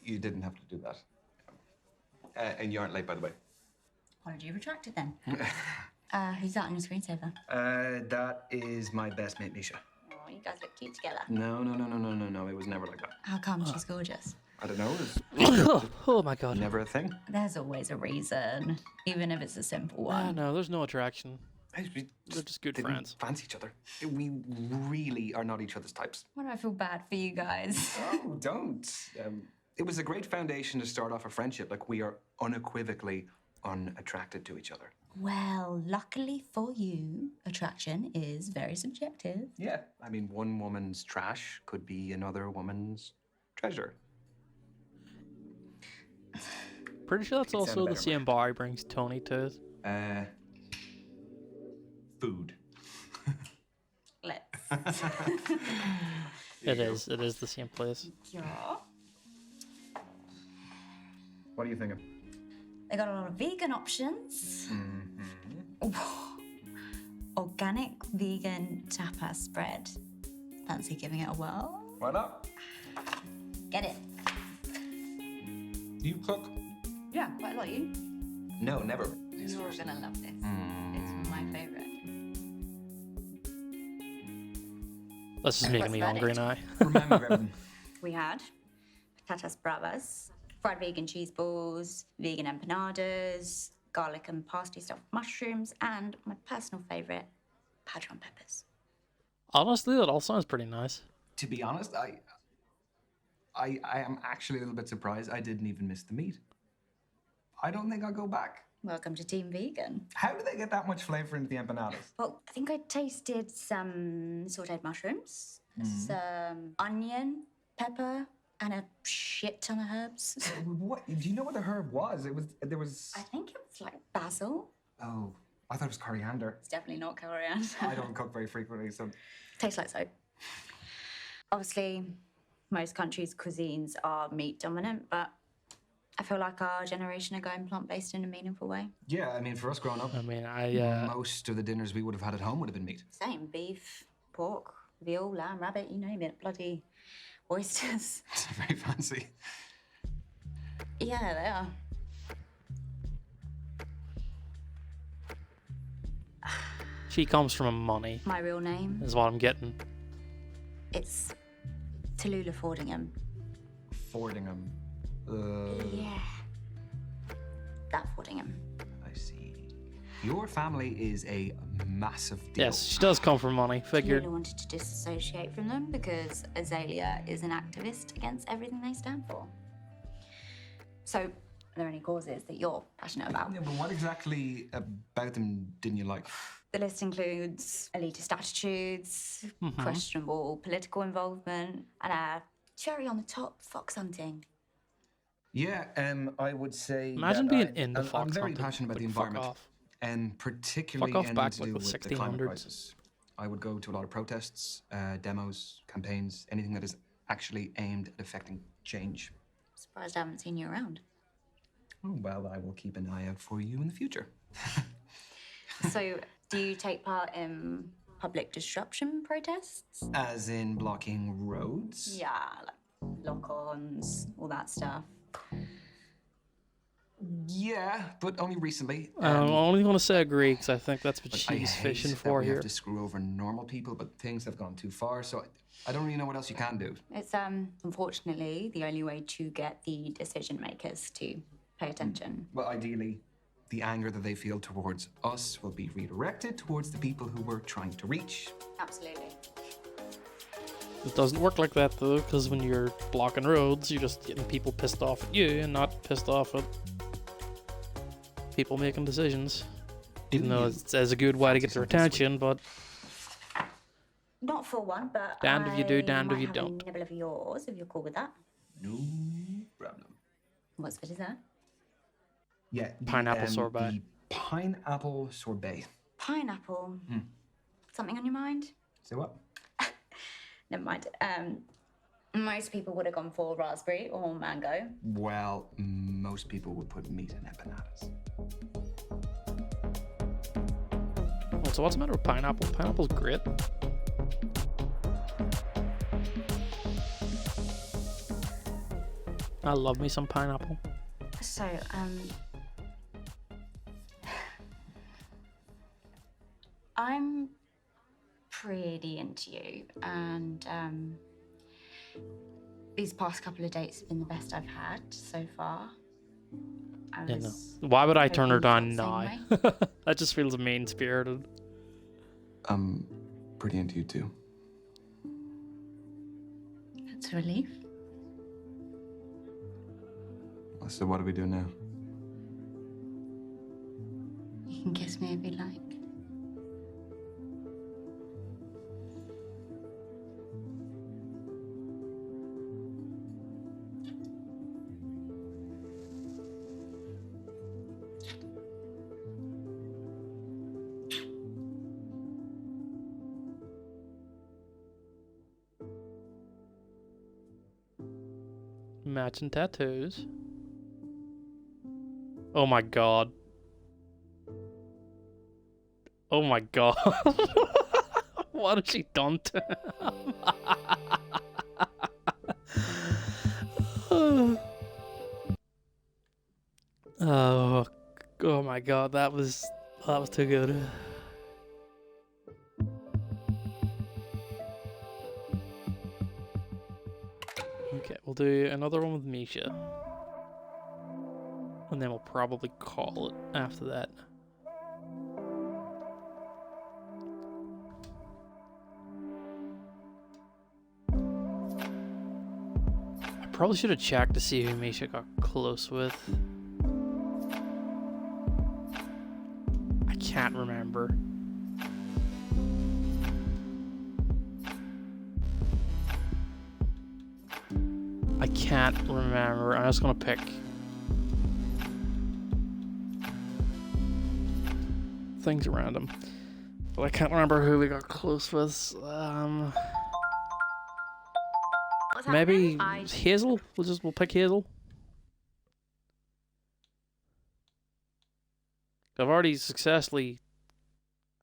You didn't have to do that. And you aren't late, by the way. Apology retracted then. Who's that on your screensaver? That is my best mate, Misha. Oh, you guys look cute together. No. It was never like that. How come? She's gorgeous. I don't know. It was Oh my god. never a thing. There's always a reason, even if it's a simple Ah, one. no, there's no attraction. We They're just good didn't friends. fancy each other. We really are not each other's types. Why do I feel bad for you guys? Oh, don't. It was a great foundation to start off a friendship. Like, we are unequivocally unattracted to each other. Well, luckily for you, attraction is very subjective. Yeah. I mean, one woman's trash could be another woman's treasure. Pretty sure that's Could sound also the better, same bar he brings Tony to. Food. Let's. It is the same place. Yeah. What are you thinking? They got a lot of vegan options. Organic vegan tapas spread. Fancy giving it a whirl? Why not? Get it. Do you cook? Yeah, quite a lot. You? No, never. You're gonna love this. It's my favorite. This is making me hungry now. Remember everything. We had patatas bravas, fried vegan cheese balls, vegan empanadas, garlic and parsley stuffed mushrooms, and my personal favorite, padron peppers. Honestly, that all sounds pretty nice. To be honest, I am actually a little bit surprised I didn't even miss the meat. I don't think I'll go back. Welcome to Team Vegan. How do they get that much flavor into the empanadas? Well, I think I tasted some sauteed mushrooms, some onion, pepper, and a shit ton of herbs. What? Do you know what the herb was? There was. I think it was like basil. Oh, I thought it was coriander. It's definitely not coriander. I don't cook very frequently, so. Tastes like soap. Obviously, most countries' cuisines are meat dominant, but I feel like our generation are going plant-based in a meaningful way. Yeah, I mean, for us growing up, I mean, most of the dinners we would have had at home would have been meat. Same, beef, pork, veal, lamb, rabbit, you name it. Bloody oysters. It's very fancy. Yeah, they are. She comes from money, My real name, is what I'm getting. it's Tallulah Fordingham. Fordingham. Yeah. That Fordingham. I see. Your family is a massive deal. Yes, she does come from money. I Figured. really wanted to disassociate from them because Azalea is an activist against everything they stand for. So, are there any causes that you're passionate about? Yeah, but what exactly about them didn't you like? The list includes elitist attitudes, questionable political involvement, and a cherry on the top, fox hunting. Yeah, I would say. Imagine that being in the I'm fox very hunting. passionate about the Like, fuck environment, off. and particularly Fuck off anything back to like do the with the climate 1600s. crisis. I would go to a lot of protests, demos, campaigns, anything that is actually aimed at affecting change. Surprised I haven't seen you around. Oh, well, I will keep an eye out for you in the future. So, do you take part in public disruption protests? As in blocking roads? Yeah, like lock-ons, all that stuff. Yeah, but only recently. I only want to say agree because I think that's what But I she's hate fishing that for we here. have to screw over normal people, but things have gone too far, so I don't really know what else you can do. It's unfortunately the only way to get the decision makers to pay attention. Well, ideally, the anger that they feel towards us will be redirected towards the people who we're trying to reach. Absolutely. It doesn't work like that though, because when you're blocking roads, you're just getting people pissed off at you and not pissed off at people making decisions. Even though it's as a good way to get their attention, but Not for one, but Damned if you do, damned if might you have don't. A nibble of yours, if you're cool with that. No problem. What's for dessert? Yeah. Pineapple sorbet. The pineapple sorbet. Pineapple. Hmm. Something on your mind? Say what? Never mind. Most people would have gone for raspberry or mango. Well, most people would put meat in empanadas. Oh, so what's the matter with pineapple? Pineapple's great. I love me some pineapple. So, I'm pretty into you, and these past couple of dates have been the best I've had so far. Yeah, no. Why would I turn her hoping down you now? felt the That just feels mean spirited. I'm pretty into you too. That's a relief. So what do we do now? You can kiss me if you like. Matching tattoos. Oh my god. Oh my god. What has she done to him? Oh my god, that was too good. Okay, we'll do another one with Misha. And then we'll probably call it after that. I probably should have checked to see who Misha got close with. I can't remember. I can't remember. I'm just gonna pick things random. But I can't remember who we got close with. Maybe Hazel? We'll pick Hazel. I've already successfully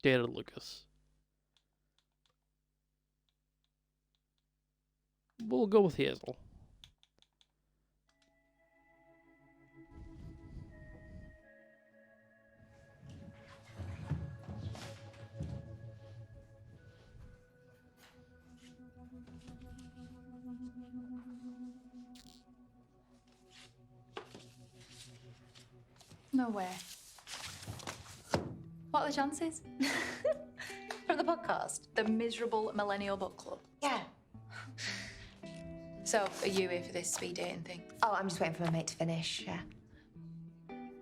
dated Lucas. We'll go with Hazel. No way. What are the chances? From the podcast. The Miserable Millennial Book Club. Yeah. So, are you here for this speed dating thing? Oh, I'm just waiting for my mate to finish. Yeah.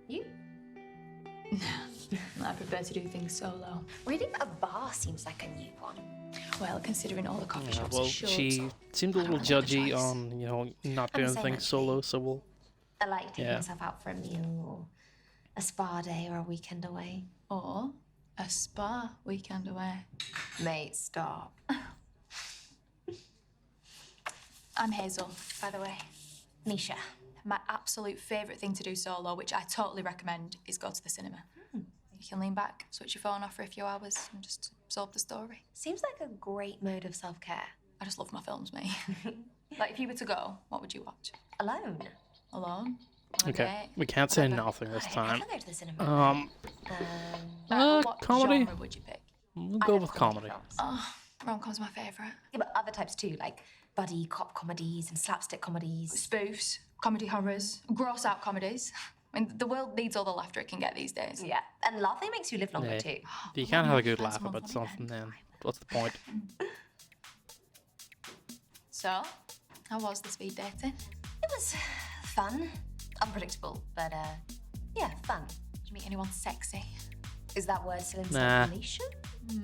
You? I prefer to do things solo. Reading a bar seems like a new one. Well, considering all the coffee Yeah, shops well, are shut. she seemed a little judgy on, you know, not I'm doing saying things solo, so we'll... I like taking Yeah. myself out for a meal, or a spa day, or a weekend away. Or a spa weekend away. Mate, stop. I'm Hazel, by the way. Misha. My absolute favourite thing to do solo, which I totally recommend, is go to the cinema. You can lean back, switch your phone off for a few hours, and just absorb the story. Seems like a great mode of self-care. I just love my films, mate. Like, if you were to go, what would you watch? Alone. Alone? On a Okay, date? we can't say Whatever. nothing this I time. can go to the cinema. What comedy? genre would you pick? We'll go with comedy. films. Oh, rom-com's my favourite. Yeah, but other types too, like buddy cop comedies and slapstick comedies. Spoofs, comedy horrors, gross-out comedies. I mean, the world needs all the laughter it can get these days. Yeah, and laughing makes you live longer Yeah. too. If you can't have a good laugh about something, then what's the point? So, how was the speed dating? It was fun, unpredictable, but yeah, fun. Did you meet anyone sexy? Is that word still in Nah. circulation?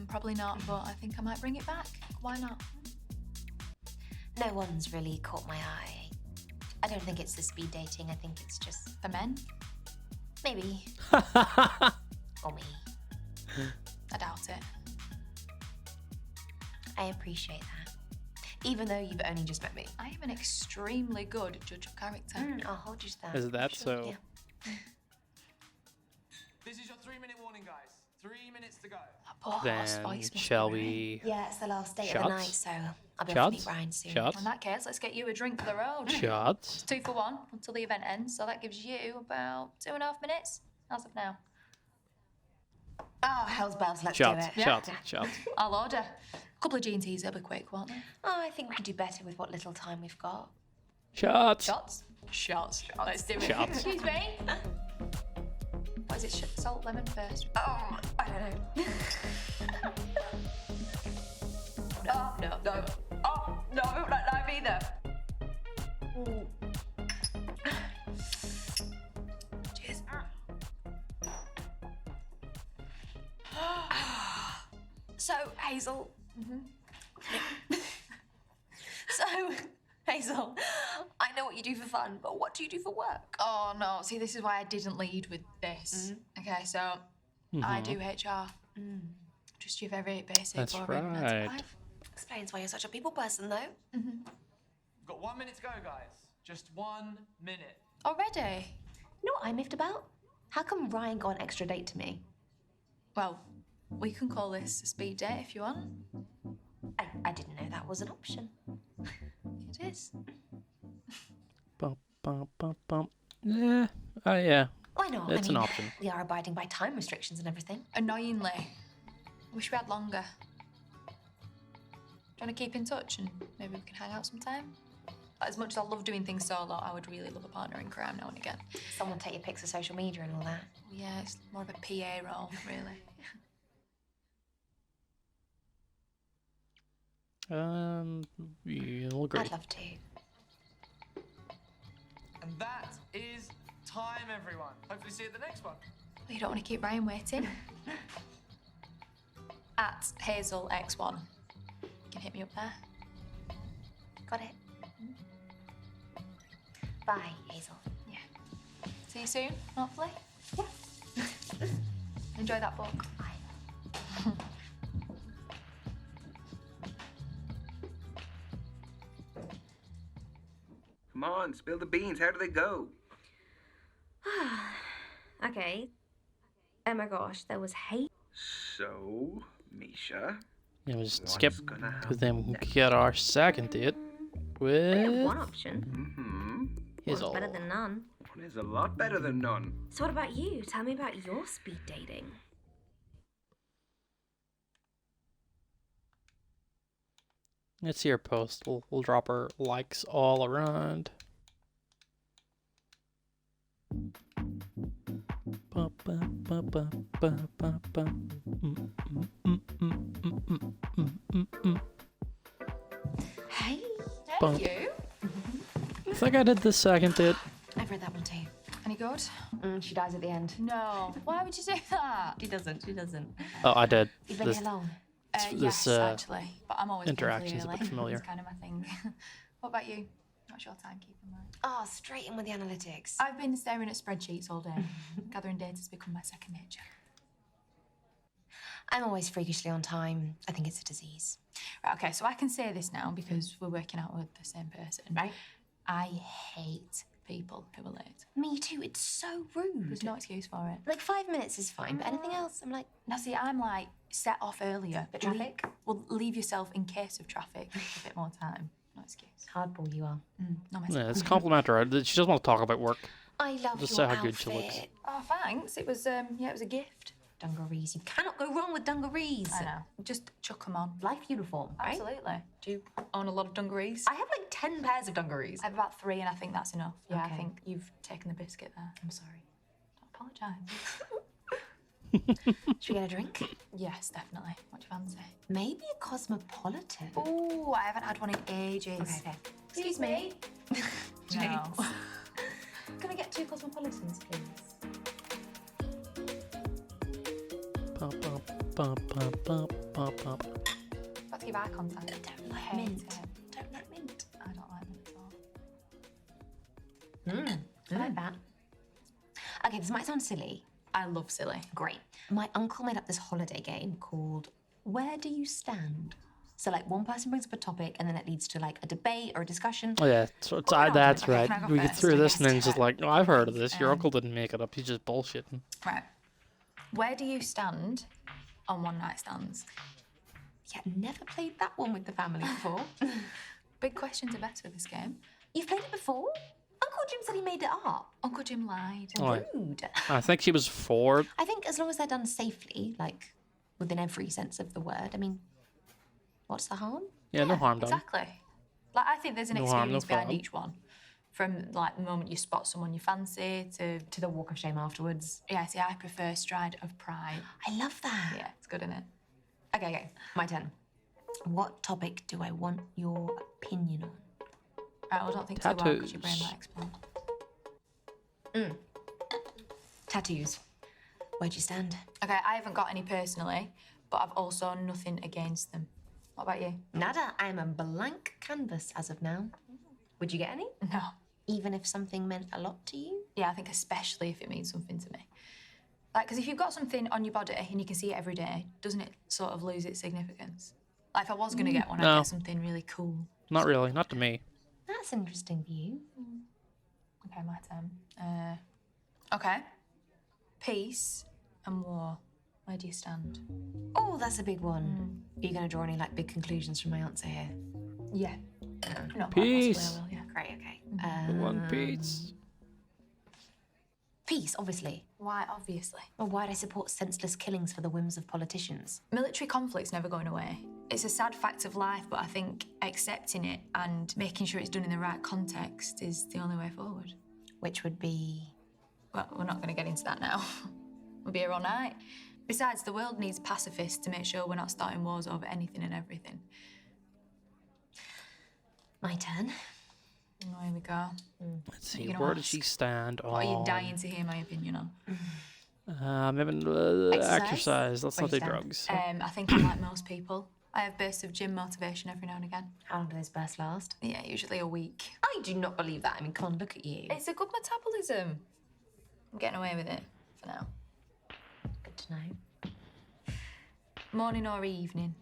Probably not, but I think I might bring it back. Why not? No one's really caught my eye. I don't think it's the speed dating. I think it's just The men? maybe or me. I doubt it. I appreciate that, even though you've only just met me. I am an extremely good judge of character. I'll hold you to that. Is that so? Yeah. This is your 3-minute warning, guys. 3 minutes to go. Then shall we... Yeah, it's the last date of the night, Shots? so I'll be able to meet Shots? Ryan soon. Shots? In that case, let's get you a drink for the road. Shots? It's 2 for 1 until the event ends, so that gives you about 2.5 minutes as of now. Oh, hell's bells, let's Shots, do it. shots, shots. I'll order. A couple of G&Ts, they'll be quick, won't they? Oh, I think we could do better with what little time we've got. Shots! Shots? Shots. Let's do it. Shots. Excuse me. What is it? Salt, lemon first? Oh, I don't know. No. Oh, no, I don't like lime either. Cheers. So, Hazel. So, Hazel, I know what you do for fun, but what do you do for work? Oh, no. See, this is why I didn't lead with this. Okay, so I do HR. Just your very basic, That's boring 9 to right. 5. Explains why you're such a people person, though. We've got 1 minute to go, guys. Just 1 minute. Already? You know what I miffed about? How come Ryan got an extra date to me? Well, we can call this a speed date if you want. I didn't know that was an option. It is. Bump, bump, bump, bump. Yeah. Yeah. Why not? It's I mean, an option. We are abiding by time restrictions and everything. Annoyingly. I wish we had longer. Do you want to keep in touch and maybe we can hang out sometime? As much as I love doing things solo, I would really love a partner in crime now and again. Someone take your pics of social media and all that. Yeah, it's more of a PA role, really. You'll agree. I'd love to. And that is time, everyone. Hopefully see you at the next one. Well, you don't want to keep Ryan waiting. At Hazel X1. You can hit me up there. Got it. Bye, Hazel. Yeah. See you soon, hopefully. Yeah. Enjoy that book. Bye. Come on, spill the beans. How do they go? Okay. Oh my gosh, there was hate. So, Misha. Yeah, we just What's skip gonna because then we can get our second date We have with one option. Mm-hmm. Hazel. Better than none. One is a lot better than none. So what about you? Tell me about your speed dating. Let's see her post. We'll drop her likes all around. Hey, Bump. you. I think I did the second date. I've read that one too. Any good? She dies at the end. No. Why would you do that? She doesn't. She doesn't. Oh, I did. You've been This- here long. this, Yes, actually. But I'm always interaction's a early. bit familiar. It's kind of my thing. What about you? What's your timekeeping like? Oh, straight in with the analytics. I've been staring at spreadsheets all day. Gathering data has become my second nature. I'm always freakishly on time. I think it's a disease. Right, okay, so I can say this now because we're working out with the same person. Right. I hate people who are late. Me too. It's so rude. There's no excuse for it. Like 5 minutes is fine, but anything else, I'm like, Now, see, I'm like, set off earlier. But traffic? Well, leave yourself in case of traffic a bit more time. No excuse. Hardball you are. No mess. Yeah, it's complimentary. She doesn't want to talk about work. I love Just your say how outfit. good she looks. Oh, thanks. It was, it was a gift. Dungarees. You cannot go wrong with dungarees. I know. Just chuck them on. Life uniform, right? Absolutely. Do you own a lot of dungarees? I have like 10 pairs of dungarees. I have about 3, and I think that's enough. Yeah, Okay. I think you've taken the biscuit there. I'm sorry. Don't apologise. Should we get a drink? Yes, definitely. What do you fancy? Maybe a cosmopolitan. Oh, I haven't had one in ages. Okay. Excuse me. No. Can I get 2 cosmopolitans, please? Got to give eye contact. Don't like Hate mint. it. Don't like mint. I don't like mint at all. I like that. Okay, this might sound silly. I love silly. Great. My uncle made up this holiday game called Where Do You Stand? So like one person brings up a topic and then it leads to like a debate or a discussion. Oh yeah, so that's Okay, right. can I go We get first? through I this guess. and then just like, oh, I've heard of this. Your Um, uncle didn't make it up. He's just bullshitting. Right. Where do you stand on one night stands? Yeah, never played that one with the family before. Big questions are better with this game. You've played it before? Uncle Jim said he made it up. Uncle Jim lied. Oh, Rude. I think she was 4. I think as long as they're done safely, like within every sense of the word, I mean, what's the harm? Yeah, no harm done. Exactly. Like, I think there's an No harm, no experience behind foul. each one. From like the moment you spot someone you fancy to the walk of shame afterwards. Yeah, see, I prefer stride of pride. I love that. Yeah, it's good, isn't it? Okay, my turn. What topic do I want your opinion on? Right, well, don't think too well because your brain might explode. Tattoos. Where'd you stand? Okay, I haven't got any personally, but I've also nothing against them. What about you? Nada. I am a blank canvas as of now. Would you get any? No. Even if something meant a lot to you? Yeah, I think especially if it means something to me. Like, because if you've got something on your body and you can see it every day, doesn't it sort of lose its significance? Like, if I was going to get one, I'd No. get something really cool. Not really. Not to me. That's an interesting view. Okay, my turn. Okay. Peace and war. Where do you stand? Oh, that's a big one. Are you going to draw any like big conclusions from my answer here? Yeah. No, Peace. I will, yeah. Great. Okay. One piece. Peace, obviously. Why, obviously? Or why'd I support senseless killings for the whims of politicians? Military conflict's never going away. It's a sad fact of life, but I think accepting it and making sure it's done in the right context is the only way forward. Which would be... Well, we're not going to get into that now. We'll be here all night. Besides, the world needs pacifists to make sure we're not starting wars over anything and everything. My turn. Oh, here we go. Let's What are see. you gonna Where did ask? she stand on? What are you dying to hear my opinion on? Maybe exercise. Let's not do drugs. I think I'm like most people. I have bursts of gym motivation every now and again. How long do those bursts last? Yeah, usually a week. I do not believe that. I mean, come on, look at you. It's a good metabolism. I'm getting away with it for now. Good to know. Morning or evening?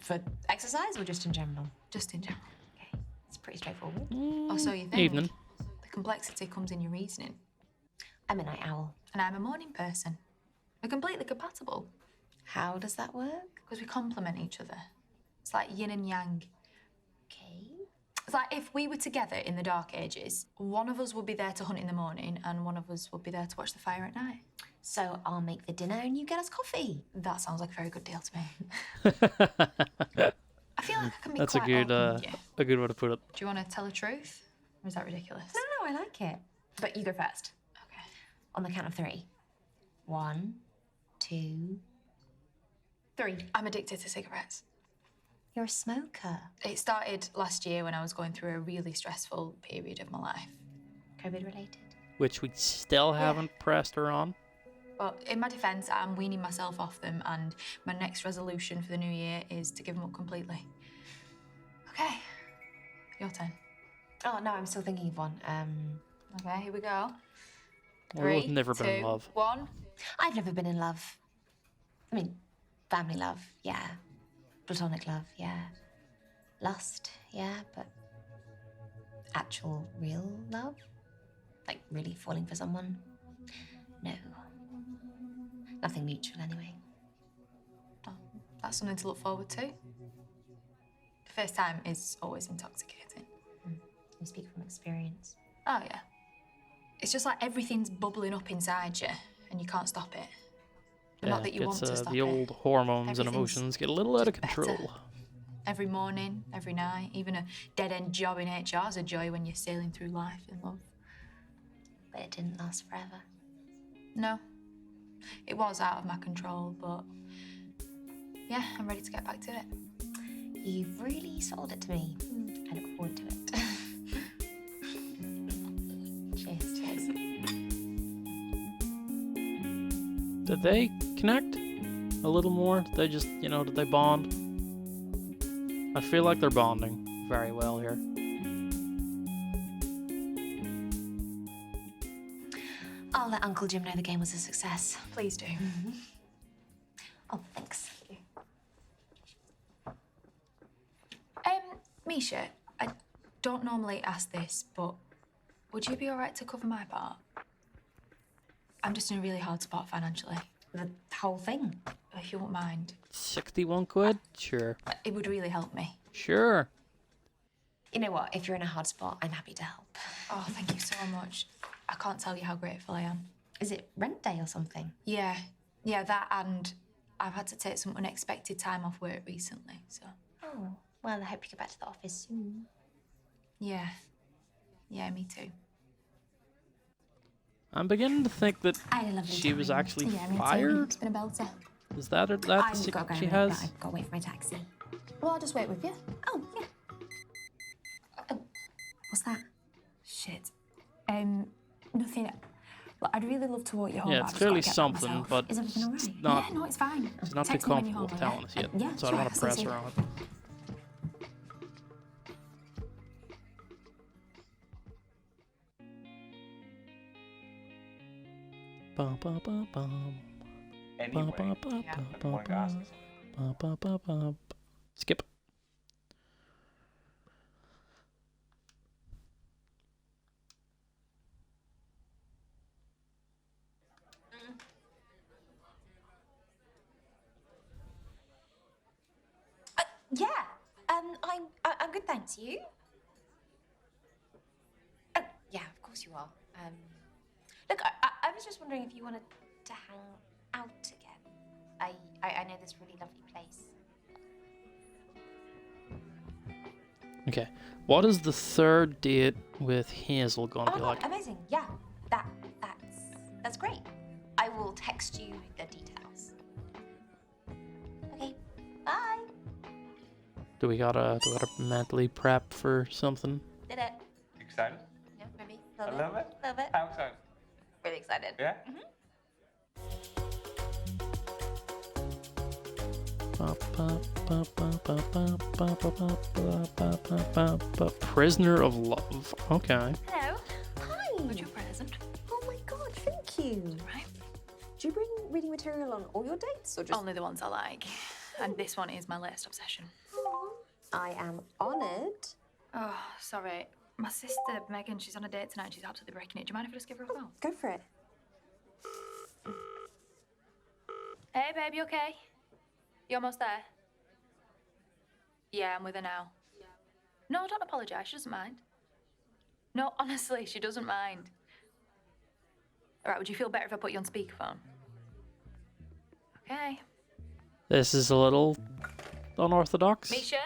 For exercise or just in general? Just in general. Okay, it's pretty straightforward. Oh, so you think? Evening. The complexity comes in your reasoning. I'm a night owl. And I'm a morning person. We're completely compatible. How does that work? Because we complement each other. It's like yin and yang. Okay. It's like if we were together in the Dark Ages, one of us would be there to hunt in the morning and one of us would be there to watch the fire at night. So I'll make the dinner and you get us coffee. That sounds like a very good deal to me. I feel like I can be That's a quite good, open. Yeah. a good way to put it. Do you want to tell the truth? Or is that ridiculous? No, I like it. But you go first. Okay. On the count of 3. 1, 2, 3. I'm addicted to cigarettes. You're a smoker. It started last year when I was going through a really stressful period of my life. COVID related? Which we still haven't pressed her on. Well, in my defence, I'm weaning myself off them, and my next resolution for the new year is to give them up completely. Okay, your turn. Oh, no, I'm still thinking of one. Okay, here we go. Well, 3, we've never been in 2, love. 1. I've never been in love. I mean, family love, yeah. Platonic love, yeah. Lust, yeah, but actual real love? Like really falling for someone? No. Nothing mutual anyway. Oh, that's something to look forward to. The first time is always intoxicating. You speak from experience. Oh, yeah. It's just like everything's bubbling up inside you and you can't stop it. But not that you want to stop the it. old hormones and Everything's emotions get a little out of better. control. Every morning, every night, even a dead-end job in HR is a joy when you're sailing through life in love. But it didn't last forever. No. It was out of my control, but yeah, I'm ready to get back to it. You've really sold it to me. I look forward to it. Cheers. Cheers. Did they connect a little more? Did they just, did they bond? I feel like they're bonding very well here. I'll let Uncle Jim know the game was a success. Please do. Oh, thanks. Misha, I don't normally ask this, but would you be all right to cover my part? I'm just in a really hard spot financially. The whole thing? If you won't mind. 61 quid? Sure. It would really help me. Sure. You know what? If you're in a hard spot, I'm happy to help. Oh, thank you so much. I can't tell you how grateful I am. Is it rent day or something? Yeah, that, and I've had to take some unexpected time off work recently, so. Oh, well, I hope you get back to the office soon. Yeah, me too. I'm beginning to think that I had a lovely she was time. actually Yeah, me too. fired. It's been a belter. Is that the I've secret got to go she now, has? but I've got to wait for my taxi. Well, I'll just wait with you. Oh, yeah. What's that? Shit. Nothing. Well, I'd really love to walk you home. Yeah, but it's I've clearly just gotta get back something, myself. but Is everything all it's right? not. Yeah, no, it's fine. She's not too Text me when you're comfortable home, telling us yet, yeah, so I don't sure, want to press see her you. on it. Bum, bum, bum, bum. Anyway, Bum, bum, yeah, bum, I bum, wanted to ask this. bum, bum, bum, bum. Skip. Yeah. I'm good, thanks. You? Oh, yeah, of course you are. Look, I was just wondering if you wanted to hang out again. I know this really lovely place. Okay. What is the third date with Hazel gonna Oh be my like? God, amazing. Yeah, that's great. I will text you the details. Okay, bye. Do we gotta mentally prep for something? Did it? Excited? Yeah, maybe. A little bit? Little bit. How excited? Really excited. Yeah? Prisoner of Love. Okay. Hello. Hi. What's your present? Oh my god, thank you. Right. Do you bring reading material on all your dates or just... Only the ones I like. And this one is my latest obsession. I am honoured. Oh, sorry. My sister, Megan, she's on a date tonight. She's absolutely breaking it. Do you mind if I just give her a phone? Go for it. Hey, babe, you okay? You almost there? Yeah, I'm with her now. No, don't apologise. She doesn't mind. No, honestly, she doesn't mind. All right, would you feel better if I put you on speakerphone? Okay. This is a little unorthodox. Misha,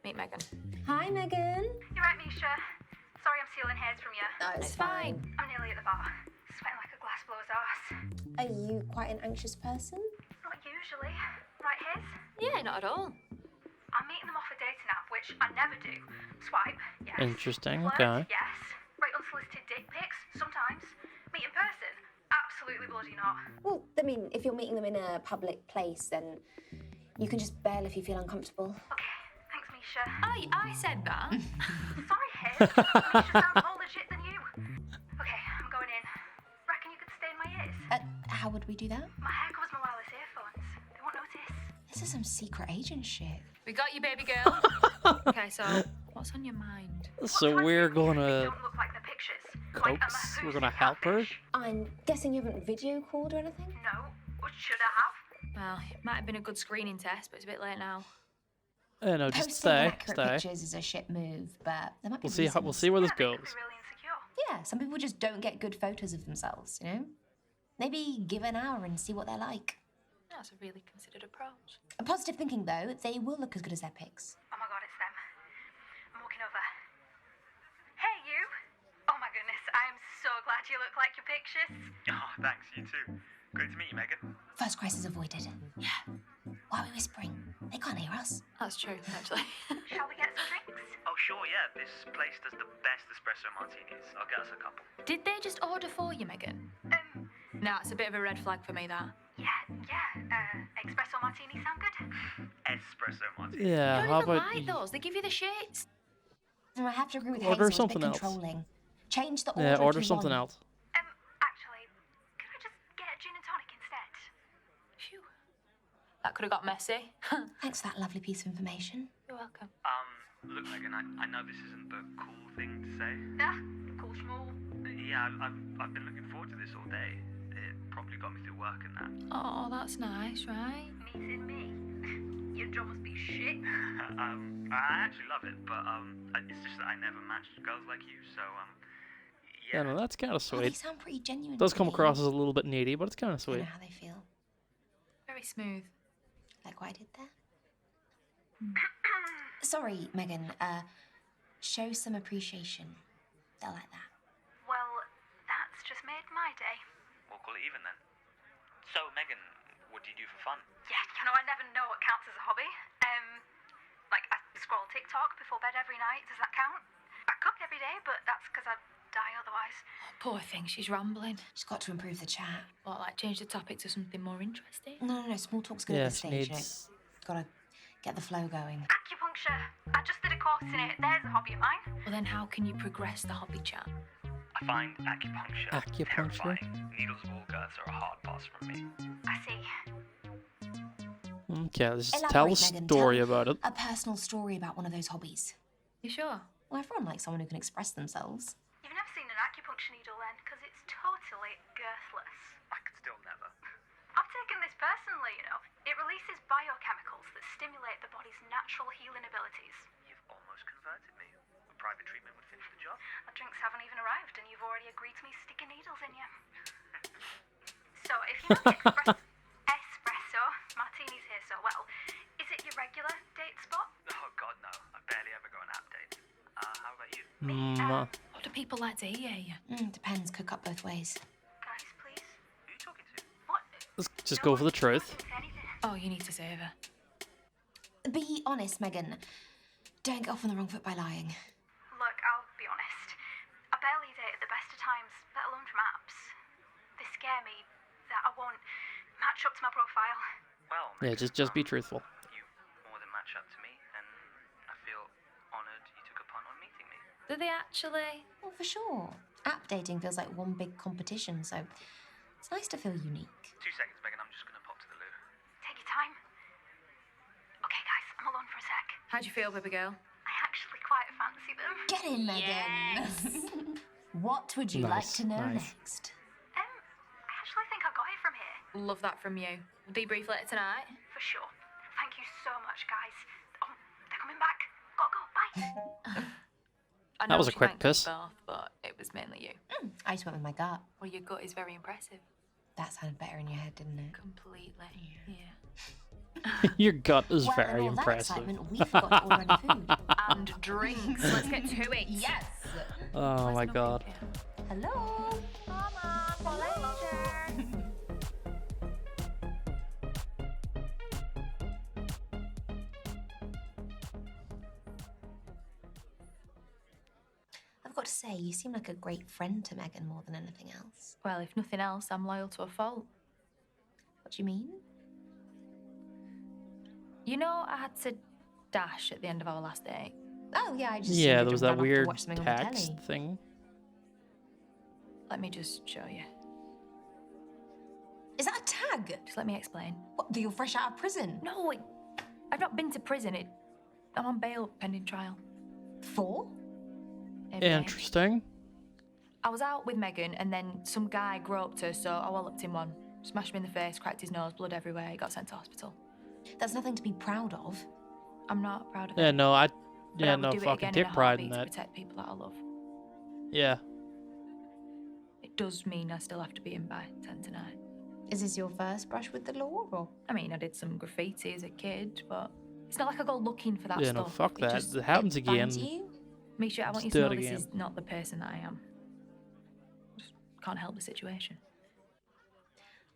meet Megan. Hi, Megan. You're right, Misha. Sorry I'm stealing hairs from you. No, It's fine. I'm nearly at the bar. Sweating like a glass explores arse. Are you quite an anxious person? Not usually. Right, his? Yeah, not at all. I'm meeting them off a dating app, which I never do. Swipe, yes. Interesting. Flirt, Okay. yes. Write unsolicited dick pics, sometimes. Meet in person, absolutely bloody not. Well, I mean, if you're meeting them in a public place, then you can just bail if you feel uncomfortable. Okay, thanks, Misha. I said that. Sorry, Hiz. Misha sounds more legit than you. Okay, I'm going in. Reckon you could stay in my ears? How would we do that? My hair covers my wireless earphones. They won't notice. This is some secret agent shit. We got you, baby girl. Okay, so what's on your mind? So we're gonna Don't look like the pictures. coax. We're gonna help her. I'm guessing you haven't video called or anything? No. What should I have? Well, it might have been a good screening test, but it's a bit late now. No, just Posting stay. inaccurate Stay. pictures is a shit move, but there might be We'll see how. We'll reasons. see where this goes. Yeah, some people just don't get good photos of themselves, you know? Maybe give an hour and see what they're like. That's a really considered approach. A positive thinking, though, they will look as good as their pics. Oh my god, it's them. I'm walking over. Hey, you! Oh my goodness, I am so glad you look like your pictures. Oh, thanks, you too. Great to meet you, Megan. First crisis avoided. Yeah. Why are we whispering? They can't hear us. That's true, actually. Shall we get some drinks? Oh, sure, yeah. This place does the best espresso martinis. I'll get us a couple. Did they just order for you, Megan? Nah, it's a bit of a red flag for me, that. Yeah. Espresso martini sound good? Espresso martini. Yeah. I How don't even about like those. They give you the shits. I have to agree with Order Hazel, it's a something bit else. controlling. Change the order. yeah? if Order you something want. else. Actually, can I just get a gin and tonic instead? Phew. That could have got messy. Thanks for that lovely piece of information. You're welcome. Look, Megan, I know this isn't the cool thing to say. Yeah, cool schmool. Yeah, I've been looking forward to this all day. It probably got me through work and that. Oh, that's nice, right? Meeting me. Your job must be shit. I actually love it, but it's just that I never matched girls like you, so Yeah, no, that's kind of Oh, they sweet. sound pretty genuine. Does to come me. across as a little bit needy, but it's kind of You know sweet. how they feel. Very smooth. Like what I did there. Sorry, Megan. Show some appreciation. They'll like that. Well, that's just made my day. we'll call it even then. So, Megan, what do you do for fun? Yeah, I never know what counts as a hobby. Like, I scroll TikTok before bed every night. Does that count? I cook every day, but that's because I'd die otherwise. Poor thing, she's rambling. She's got to improve the chat. What, like change the topic to something more interesting? No. Small talk's good Yeah, at this she stage. needs- Gotta get the flow going. Acupuncture. I just did a course in it. There's a hobby of mine. Well, then how can you progress the hobby chat? I find acupuncture, Acupuncture? terrifying. Needles of all girths are a hard pass from me. I see. Okay, let's just Elaborate, tell a Megan, story tell about it. A personal story about one of those hobbies. You sure? Well, everyone likes someone who can express themselves. You've never seen an acupuncture needle then, because it's totally girthless. I could still never. I've taken this personally, It releases biochemicals that stimulate the body's natural healing abilities. You've almost converted me. A private treatment would finish the job. My drinks haven't even arrived, and you've already agreed to me sticking needles in you. So, if you know the espresso martinis here so well, is it your regular date spot? Oh, God, no. I barely ever go on app dates. How about you? What do people like to hear? Depends. Cook up both ways. Guys, please. Who are you talking to? What? Let's just go for the truth. Oh, you need to save her. Be honest, Megan. Don't get off on the wrong foot by lying. Look, I'll be honest. I barely date at the best of times, let alone from apps. They scare me that I won't match up to my profile. Well, Yeah, just be truthful. you more than match up to me, and I feel honoured you took a punt on meeting me. Do they actually? Well, for sure. App dating feels like one big competition, so it's nice to feel unique. 2 seconds, Megan. I'm just going to pop to the loo. Take your time. Okay, guys, I'm alone for a sec. How'd you feel, baby girl? I actually quite fancy them. Get in, Megan. What would you like Nice, to know nice. next? I actually think I got it from here. Love that from you. Debrief later tonight. For sure. Thank you so much, guys. Oh, they're coming back. Gotta go. Bye. I That know was a she quick thanked us piss. both, but it was mainly you. I just went with my gut. Well, your gut is very impressive. That sounded better in your head, didn't it? Completely. Yeah. Your gut is Well, very in all that impressive. excitement, we forgot to order any food. And drinks. Let's get to it. Yes. Oh my god. Hello. Mama, for later. got to say, you seem like a great friend to Megan more than anything else. Well, if nothing else, I'm loyal to a fault. What do you mean? You know, I had to dash at the end of our last date. Oh, yeah, I just Yeah, assumed there was you'd that run off to weird watch something on the text telly. thing. Let me just show you. Is that a tag? Just let me explain. What, that you're fresh out of prison? No, I've not been to prison. I'm on bail pending trial. For? Interesting. I was out with Megan, and then some guy groped her, so I walloped him one. Smashed him in the face, cracked his nose, blood everywhere. He got sent to hospital. That's nothing to be proud of. I'm not proud of it. Yeah, no, But yeah, I would no, do it fucking again take in a pride in heartbeat to that. protect people that I love. Yeah. It does mean I still have to be in by 10 tonight. Is this your first brush with the law, or? I mean, I did some graffiti as a kid, but it's not like I go looking for that Yeah, stuff. no, fuck It that. just- It happens it again. finds you. Misha, I want you Let's to do know it this again. is not the person that I am. Just can't help the situation.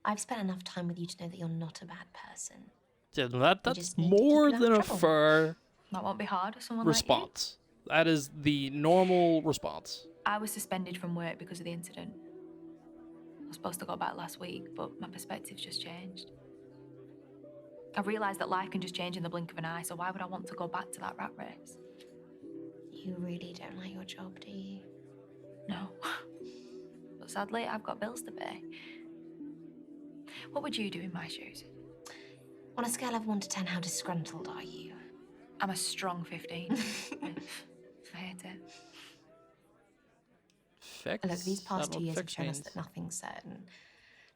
I've spent enough time with you to know that you're not a bad person. Yeah, no, that's just need to more keep it out than of a trouble. fair That won't be hard for someone response. That is the normal response. like you. I was suspended from work because of the incident. I was supposed to go back last week, but my perspective's just changed. I realised that life can just change in the blink of an eye, so why would I want to go back to that rat race? You really don't like your job, do you? No. But sadly, I've got bills to pay. What would you do in my shoes? On a scale of 1 to 10, how disgruntled are you? I'm a strong 15. I hate it. Fix? Look, these I past don't 2 years have fix shown us means. that nothing's certain.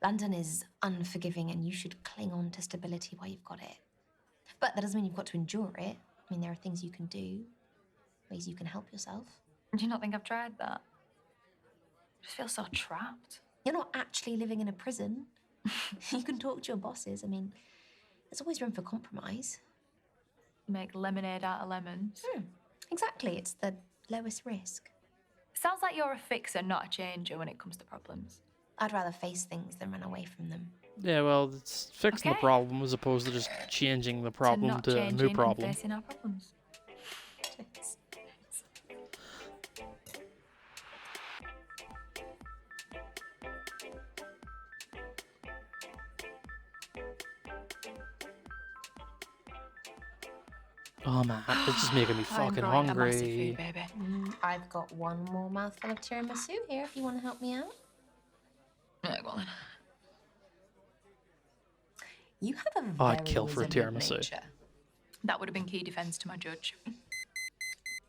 London is unforgiving, and you should cling on to stability while you've got it. But that doesn't mean you've got to endure it. I mean, there are things you can do, ways you can help yourself. Do you not think I've tried that? I just feel so trapped. You're not actually living in a prison. You can talk to your bosses. I mean, there's always room for compromise. Make lemonade out of lemons. Exactly, it's the lowest risk. Sounds like you're a fixer, not a changer when it comes to problems. I'd rather face things than run away from them. Yeah, well, it's fixing the Okay. problem as opposed to just changing the problem not to a changing new and problem. facing our problems. Oh man, it's just making me I'm fucking growing a massive hungry. food baby. I've got one more mouthful of tiramisu here if you want to help me out. Yeah, go on then. You have a very Oh, I'd kill for a resilient tiramisu. nature. That would have been key defense to my judge.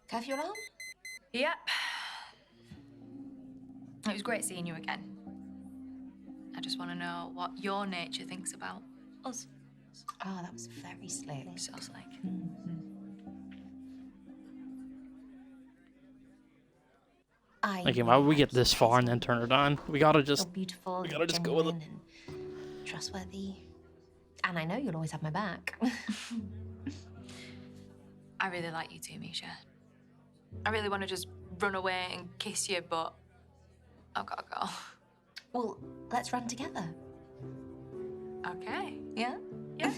Curfew alarm? Yep. It was great seeing you again. I just want to know what your nature thinks about us. Oh, that was very slick. So slick. Okay, why would we get this far and then turn it on? We gotta You're just beautiful, we you're gotta just go with it. genuine and trustworthy. And I know you'll always have my back. I really like you too, Misha. I really want to just run away and kiss you, but I've got to go. Well, let's run together. Okay. Yeah? Yeah.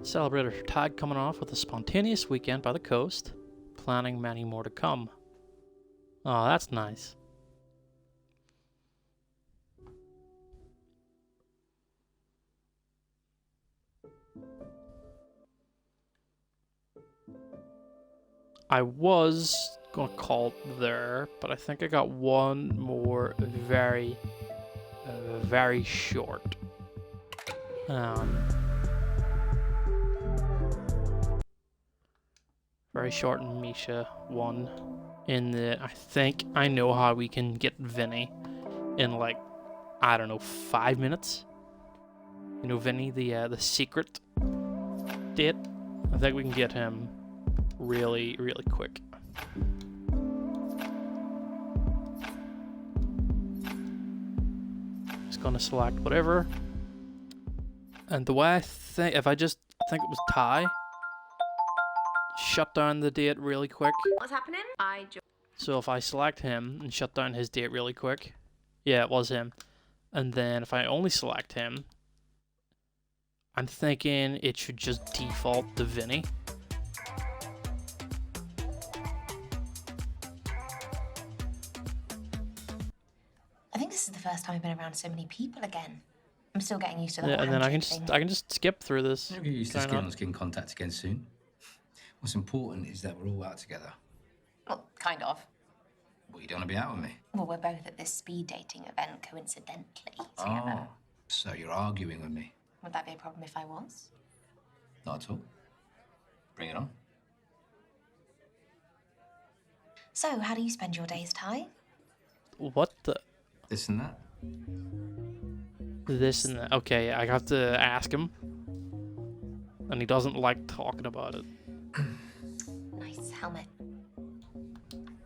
Celebrated her tag coming off with a spontaneous weekend by the coast, planning many more to come. Oh, that's nice. I was gonna call it there, but I think I got one more very short. Very short and Misha one. In the, I think I know how we can get Vinny in like, I don't know, 5 minutes. You know Vinny, the secret date. I think we can get him really quick. Just gonna select whatever. And the way I think, if I just think it was Ty, shut down the date really quick. What's happening? So if I select him and shut down his date really quick, yeah, it was him. And then if I only select him, I'm thinking it should just default to Vinny. this is the first time I've been around so many people again. I'm still getting used to the Yeah, whole and then I handshake can just skip through this. You'll get used to Why skin not? on skin contact again soon. What's important is that we're all out together. Well, kind of. Well, you don't want to be out with me. Well, we're both at this speed dating event coincidentally together. Oh, so you're arguing with me? Would that be a problem if I was? Not at all. Bring it on. So, how do you spend your days, Ty? What the? This and that. This and that. Okay, I have to ask him. And he doesn't like talking about it. Nice helmet.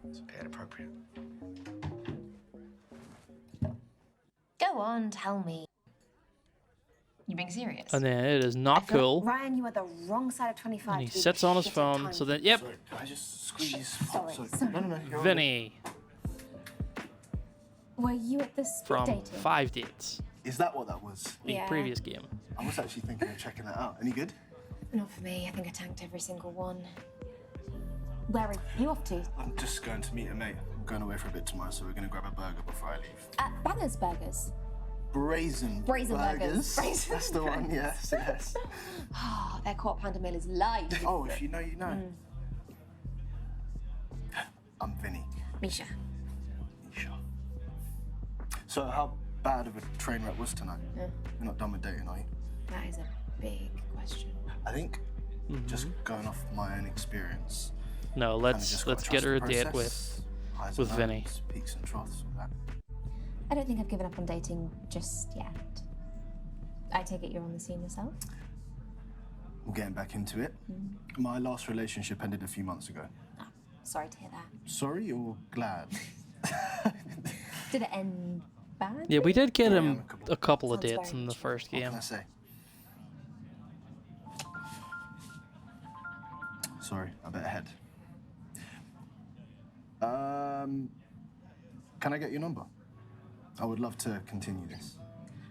It's a bit inappropriate. Go on, tell me. You being serious? And then it is not I feel cool. like, Ryan, you are the wrong side of 25. And he to be sits on his shit at phone, times. so then, yep. Sorry, can I just squeeze? Sorry. No. You're Vinny Were you at the speed from dating? 5 Dates, Is that what that was? the Yeah. previous game. I was actually thinking of checking that out. Any good? Not for me. I think I tanked every single one. Where are you off to? I'm just going to meet a mate. I'm going away for a bit tomorrow, so we're going to grab a burger before I leave. At Banners Burgers. Brazen Burgers. Brazen That's the one, yes. Oh, their quarter pounder meal is live. Oh, if you know, you know. I'm Vinny. Misha. So how bad of a train wreck was tonight? Yeah. You're not done with dating, are you? That is a big question. I think just going off my own experience. No, kinda let's just gotta get trust her a the date process. Highs with and Vinny. lows, peaks and troughs, all that. I don't think I've given up on dating just yet. I take it you're on the scene yourself? We're getting back into it. My last relationship ended a few months ago. Sorry to hear that. Sorry or glad? Did it end bad? Yeah, we did get him a couple of Sounds dates very in the first What game. can I say? Sorry, I better head. Can I get your number? I would love to continue this.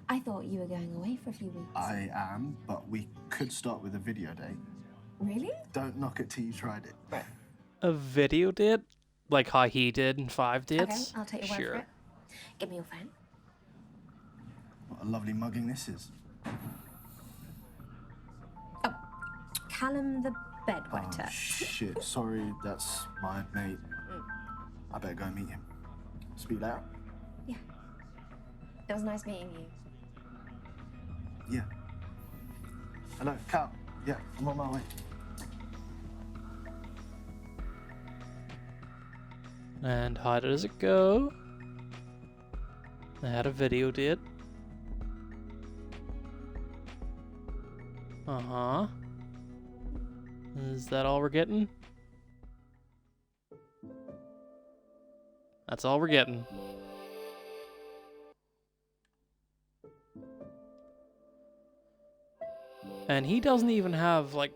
I thought you were going away for a few weeks. I am, but we could start with a video date. Really? Don't knock it till you tried it. A video date? Like how he did in 5 Okay, Dates? I'll take your word Sure. for it. Give me your phone. What a lovely mugging this is. Callum the bedwetter. Oh, shit. Sorry, that's my mate. I better go and meet him. Speak loud. It was nice meeting you. Yeah. Hello, Cal. Yeah, I'm on my way. And how does it go? They had a video date. Uh-huh. Is that all we're getting? That's all we're getting. And he doesn't even have, like,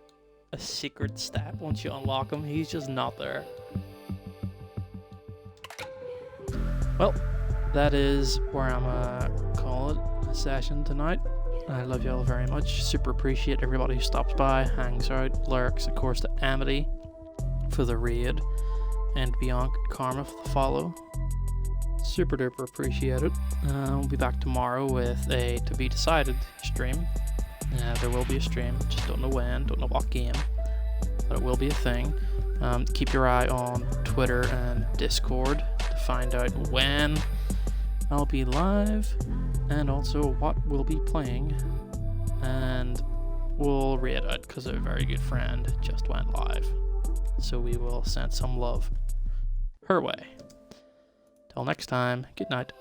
a secret stat once you unlock him. He's just not there. Well, that is where I'm gonna call it a session tonight. I love y'all very much. Super appreciate everybody who stops by, hangs out, lurks, of course to Amity for the raid, and Bianca Karma for the follow. Super duper appreciate it. We'll be back tomorrow with a to be decided stream. There will be a stream, just don't know when, don't know what game, but it will be a thing. Keep your eye on Twitter and Discord to find out when I'll be live and also what we'll be playing. And we'll read it out because a very good friend just went live. So we will send some love her way. Till next time, good night.